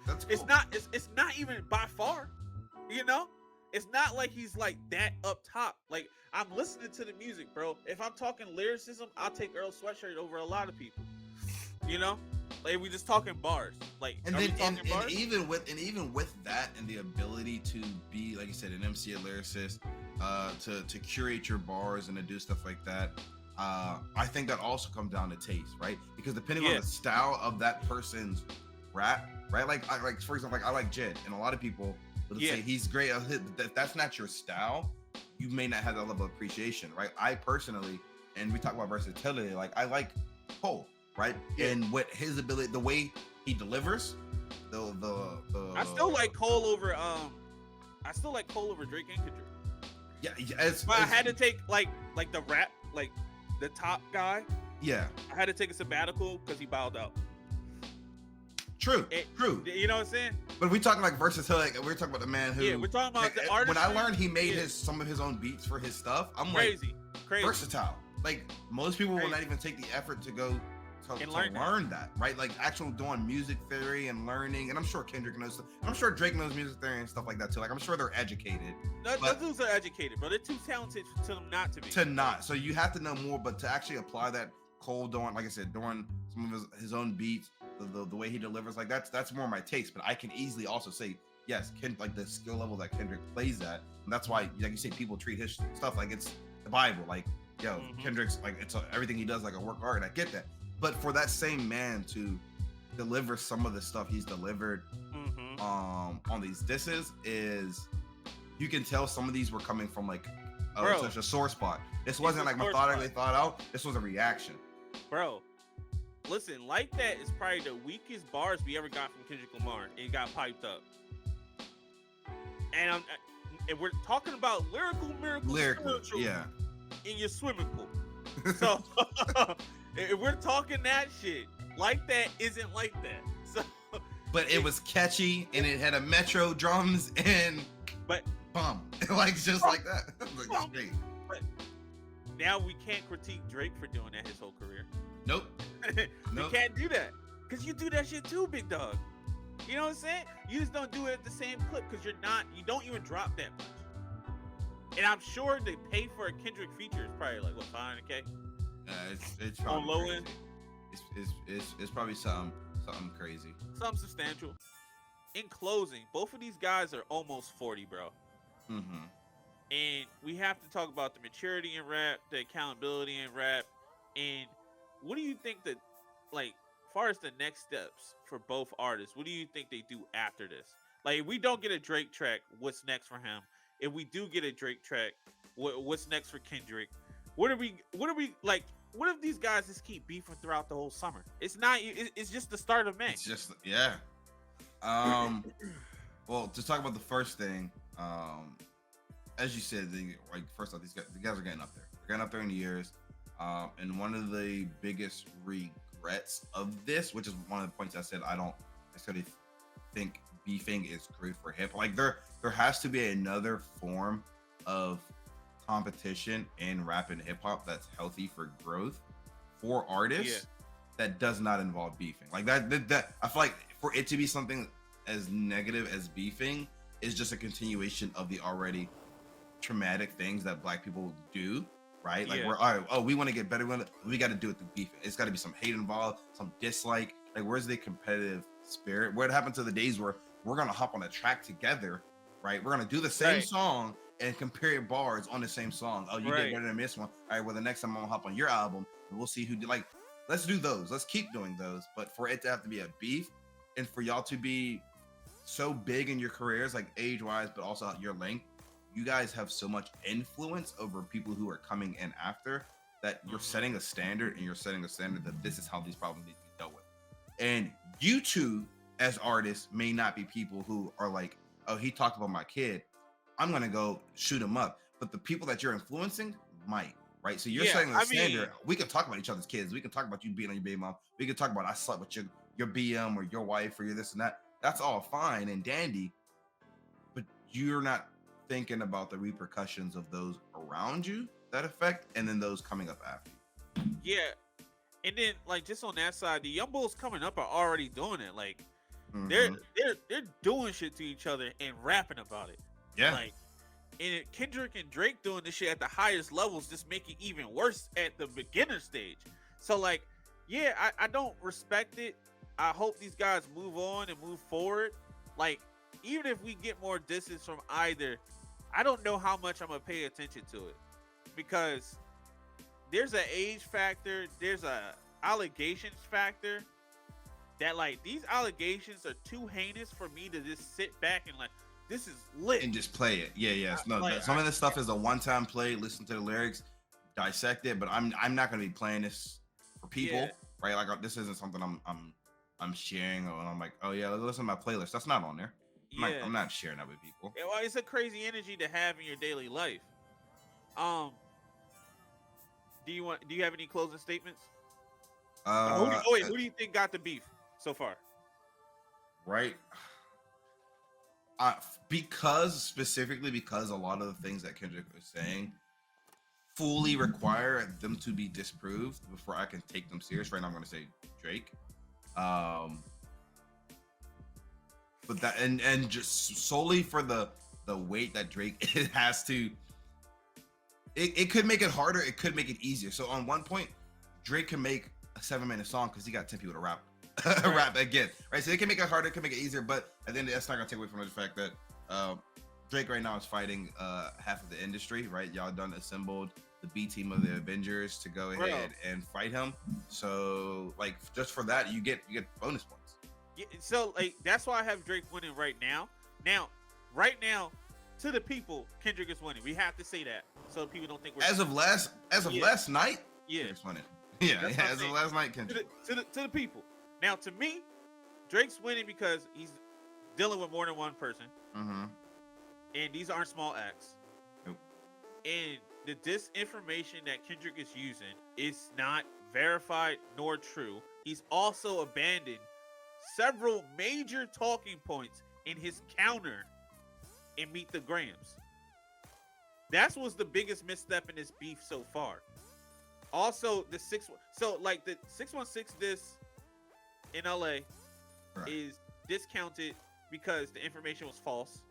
That's cool. It's not even by far, you know? It's not like he's like that up top. Like I'm listening to the music, bro. If I'm talking lyricism, I'll take Earl Sweatshirt over a lot of people. You know? Like we just talking bars. Like and even with that and the ability to be, like you said, an MC, a lyricist, to curate your bars and to do stuff like that. I think that also comes down to taste, right? Because depending on the style of that person's rap, right? Like for example, like I like Jid, and a lot of people would say he's great. If that's not your style, you may not have that level of appreciation, right? I personally, and we talk about versatility, like I like Cole, right? And what his ability, the way he delivers, I still like Cole over Drake and Kendrick. Yeah, but I had to take like the rap, like the top guy. Yeah, I had to take a sabbatical because he bowed out. True. You know what I'm saying? But we talking like versatility. We're talking about the man who. Yeah, we're talking about the artist. When I learned he made some of his own beats for his stuff, I'm crazy. Versatile. Like most people will not even take the effort to go to learn that, right? Like actual doing music theory and learning. And I'm sure Kendrick knows stuff. I'm sure Drake knows music theory and stuff like that too. Like I'm sure they're educated. Those dudes are educated, but they're too talented to them not to be. So you have to know more, but to actually apply that Cole doing, like I said, doing some of his own beats, the way he delivers, like that's more my taste. But I can easily also say, yes, like the skill level that Kendrick plays at, and that's why, like you say, people treat his stuff like it's the Bible. Like, yo, Kendrick's like everything he does like a work of art. I get that, but for that same man to deliver some of the stuff he's delivered on these disses, is you can tell some of these were coming from like such a sore spot. This wasn't like methodically thought out. This was a reaction. Bro, listen, Like That is probably the weakest bars we ever got from Kendrick Lamar. It got piped up. And we're talking about lyrical spiritual in your swimming pool. So if we're talking that shit, Like That isn't like that. So, but it was catchy and it had a metro drums and bum, like just like that. Like, great. But now we can't critique Drake for doing that his whole career. Nope. We can't do that because you do that shit too, big dog. You know what I'm saying? You just don't do it at the same clip because you don't even drop that much. And I'm sure they pay for a Kendrick feature is probably like what, $500K? It's probably on low end. It's probably something crazy, something substantial. In closing, both of these guys are almost 40, bro. And we have to talk about the maturity in rap, the accountability in rap, and what do you think that, like, as far as the next steps for both artists, what do you think they do after this? Like, if we don't get a Drake track, what's next for him? If we do get a Drake track, what's next for Kendrick? What are we like? What if these guys just keep beefing throughout the whole summer? It's not. It's just the start of May. It's just Well, to talk about the first thing, as you said, first off, the guys are getting up there. They're getting up there in the years. And one of the biggest regrets of this, which is one of the points I said, I don't necessarily think beefing is great for hip. Like there has to be another form of competition in rap and hip hop that's healthy for growth for artists that does not involve beefing. Like that I feel like for it to be something as negative as beefing is just a continuation of the already traumatic things that Black people do, right? Like we're all right, oh, we want to get better, we got to do it through beefing. It's got to be some hate involved, some dislike. Like where's the competitive spirit? What happened to the days where we're gonna hop on a track together, right? We're gonna do the same song and compare bars on the same song. Oh, you did better than this one. All right, well, the next time I'm gonna hop on your album and we'll see who did. Like, let's do those. Let's keep doing those. But for it to have to be a beef and for y'all to be so big in your careers, like age-wise, but also your length, you guys have so much influence over people who are coming in after that you're setting a standard, and you're setting a standard that this is how these problems need to be dealt with. And you two, as artists, may not be people who are like, oh, he talked about my kid, I'm gonna go shoot him up. But the people that you're influencing might, right? So you're setting the standard. We can talk about each other's kids. We can talk about you beating on your baby mom. We can talk about I slept with your BM or your wife or your this and that. That's all fine and dandy. But you're not thinking about the repercussions of those around you that affect, and then those coming up after you. Yeah. And then like just on that side, the young bulls coming up are already doing it. Like they're doing shit to each other and rapping about it. Yeah. Like, and Kendrick and Drake doing this shit at the highest levels just make it even worse at the beginner stage. So like, yeah, I don't respect it. I hope these guys move on and move forward. Like, even if we get more distance from either, I don't know how much I'm gonna pay attention to it, because there's an age factor, there's a allegations factor that like these allegations are too heinous for me to just sit back and like, this is lit and just play it. Yeah. No, like, some of this stuff is a one-time play. Listen to the lyrics, dissect it. But I'm not gonna be playing this for people, right? Like this isn't something I'm sharing, or I'm like, oh yeah, listen to my playlist. That's not on there. I'm not sharing that with people. Yeah, well, it's a crazy energy to have in your daily life. Do you have any closing statements? Who do you think got the beef so far? Right. Specifically because a lot of the things that Kendrick was saying fully require them to be disproved before I can take them serious. Right now, I'm going to say Drake. But that and just solely for the weight that Drake has to. It could make it harder. It could make it easier. So on one point, Drake can make a 7-minute song because he got 10 people to rap. Rap again, right? So it can make it harder, it can make it easier, but at the end, that's not gonna take away from the fact that Drake right now is fighting half of the industry, right? Y'all done assembled the B team of the Avengers to go ahead and fight him. So like just for that, you get bonus points. Yeah, so like that's why I have Drake winning right now. Right now, to the people, Kendrick is winning. We have to say that so people don't think we're as of last night. Yeah, Kendrick's winning. Yeah, as of last night, Kendrick. To the people. Now, to me, Drake's winning because he's dealing with more than one person. And these aren't small acts. Nope. And the disinformation that Kendrick is using is not verified nor true. He's also abandoned several major talking points in his counter in Meet the Grams. That was the biggest misstep in this beef so far. Also, the 616 diss in LA is discounted because the information was false.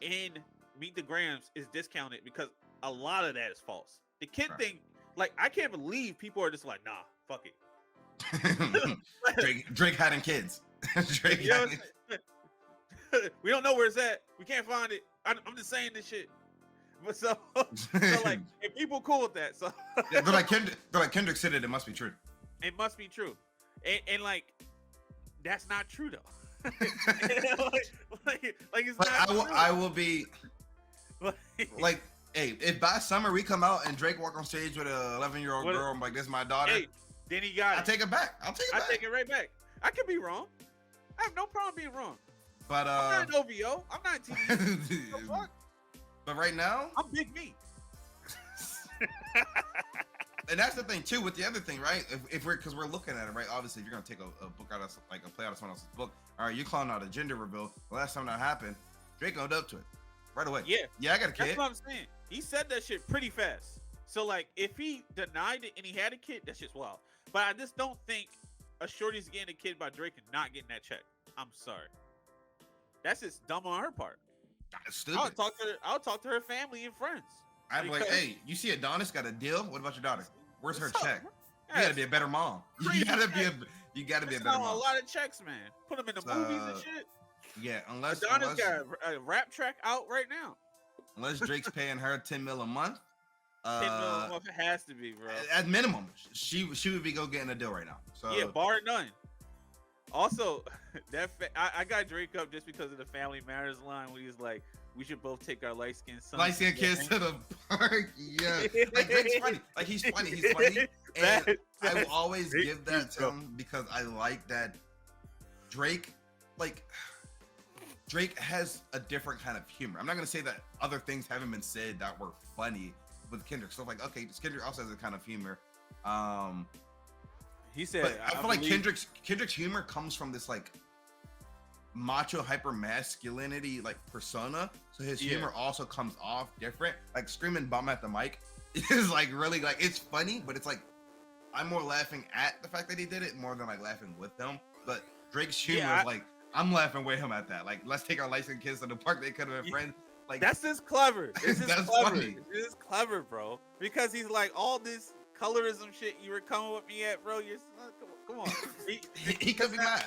And Meet the Grams is discounted because a lot of that is false. The kid thing, like, I can't believe people are just like, nah, fuck it. Drake hiding kids. Drake hiding. We don't know where it's at. We can't find it. I'm just saying this shit. But so like, if people cool with that, so they're like Kendrick said it. It must be true. It must be true, and like that's not true though. like it's not. I will be like, hey, if by summer we come out and Drake walk on stage with a 11-year-old girl, I'm like, this is my daughter. Hey, then he got it. I take it back. I take it right back. I could be wrong. I have no problem being wrong. But I'm not an OVO. I'm not TV. But right now, I'm Big Me. and that's the thing too with the other thing, right? If we're because we're looking at it, right? Obviously, if you're gonna take a book out of like a play out of someone else's book, all right, you're calling out a gender reveal. The last time that happened, Drake owned up to it right away. Yeah, I got a kid. that's what I'm saying. He said that shit pretty fast. So like, if he denied it and he had a kid, that's just wild. But I just don't think a shorty's getting a kid by Drake and not getting that check. I'm sorry. That's just dumb on her part. That's stupid. I'll talk to her family and friends. I'm like, hey, you see Adonis got a deal? What about your daughter? Where's her What's up, check? bro? You gotta be a better mom. You gotta be a That's better mom. a lot of checks, man. Put them in the movies and shit. Yeah, unless Adonis got a rap track out right now. Unless Drake's paying her 10 mil a month. 10 mil a month, it has to be, bro. At minimum, she would be getting a deal right now. So yeah, bar none. Also, I got Drake up just because of the Family Matters line when he's like, "We should both take our light skinned sons. Light skinned kids to the park." Yeah, like Drake's funny. Like he's funny, and I will always give that to him because I like that Drake, Drake has a different kind of humor. I'm not gonna say that other things haven't been said that were funny with Kendrick. So like, okay, Kendrick also has a kind of humor. He said, but I feel like Kendrick's humor comes from this like macho hyper masculinity like persona. So his humor also comes off different. Like screaming bum at the mic is like really like it's funny, but it's like I'm more laughing at the fact that he did it more than like laughing with him. But Drake's humor is like I'm laughing with him at that. Like let's take our light-skinned kids to the park. They could have been friends. Like that's just clever. It's just that's clever. funny. It's clever, bro. Because he's like all this colorism shit you were coming with me at, bro. You're come on. He could be mad.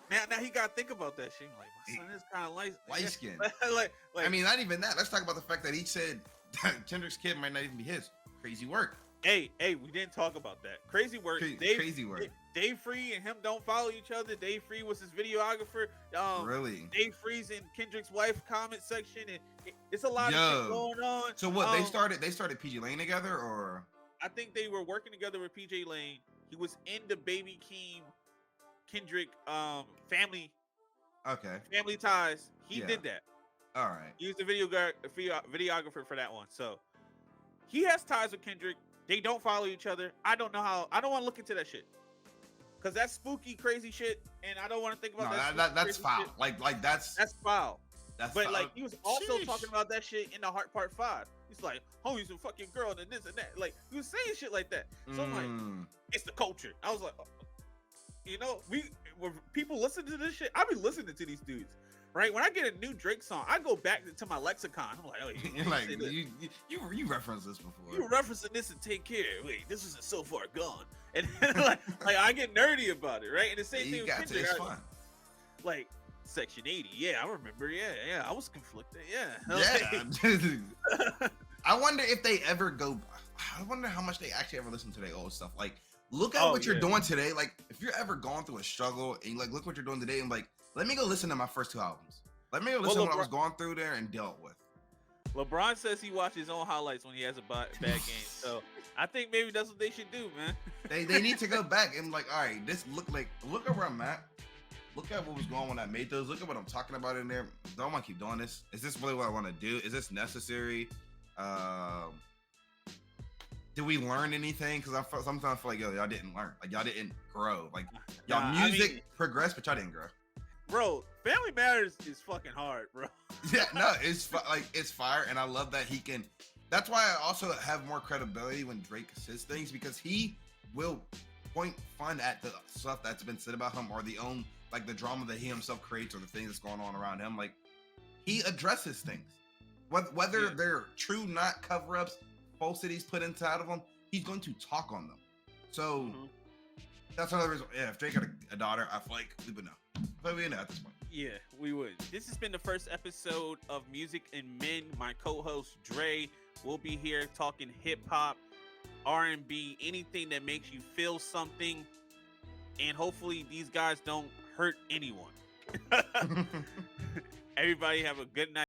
Now he gotta think about that shit. Like my son is kind of light skinned. like I mean, not even that. Let's talk about the fact that he said that Kendrick's kid might not even be his. Crazy work. Hey, we didn't talk about that. Crazy work. Crazy work. Dave Free and him don't follow each other. Dave Free was his videographer. Really? Dave Free's in Kendrick's wife comment section, and it's a lot of shit going on. So what? They started PG Lane together, or? I think they were working together with PJ Lane. He was in the Baby Keem Kendrick family. Okay. Family ties. He did that. All right. He was the videographer for that one. So he has ties with Kendrick. They don't follow each other. I don't know how. I don't want to look into that shit. Cause that's spooky, crazy shit, and I don't want to think about that. That's foul. Shit. Like that's foul. But foul. Like he was also talking about that shit in the Heart Part 5. He's like, "Oh, he's a fucking girl," and this and that. Like he was saying shit like that. So I'm like, it's the culture. I was like, when people listen to this shit, I be listening to these dudes. Right? When I get a new Drake song, I go back to my lexicon. I'm like, oh, you're like, you referenced this before. You were referencing this and take care. Wait, this isn't so far gone. And like I get nerdy about it, right? And the same thing with Kendrick. It's fun. Like Section 80. Yeah, I remember. Yeah. I was conflicted. Yeah. Yeah. I wonder if they ever go. I wonder how much they actually ever listen to their old stuff. Like, look at what you're doing today. Like, if you're ever going through a struggle and like, look what you're doing today, and like, let me go listen to my first 2 albums. Let me go listen to what I was going through there and dealt with. LeBron says he watches his own highlights when he has a bad game. So I think maybe that's what they should do, man. They need to go back and like, all right, look at where I'm at. Look at what was going on when I made those. Look at what I'm talking about in there. Do I want to keep doing this? Is this really what I want to do? Is this necessary? Did we learn anything? Because sometimes I feel like y'all didn't learn. Like y'all didn't grow. Like y'all music progressed, but y'all didn't grow. Bro, Family Matters is fucking hard, bro. Yeah, no, it's fire, and I love that he can. That's why I also have more credibility when Drake says things, because he will point fun at the stuff that's been said about him, or the drama that he himself creates, or the things that's going on around him. Like, he addresses things, whether they're true, not cover-ups, falsities put inside of him. He's going to talk on them. So that's another reason. Yeah, if Drake had a daughter, I feel like we would know. But we know at this point. Yeah, we would. This has been the first episode of Music and Men. My co-host Dre will be here talking hip-hop, R&B, anything that makes you feel something. And hopefully these guys don't hurt anyone. Everybody have a good night.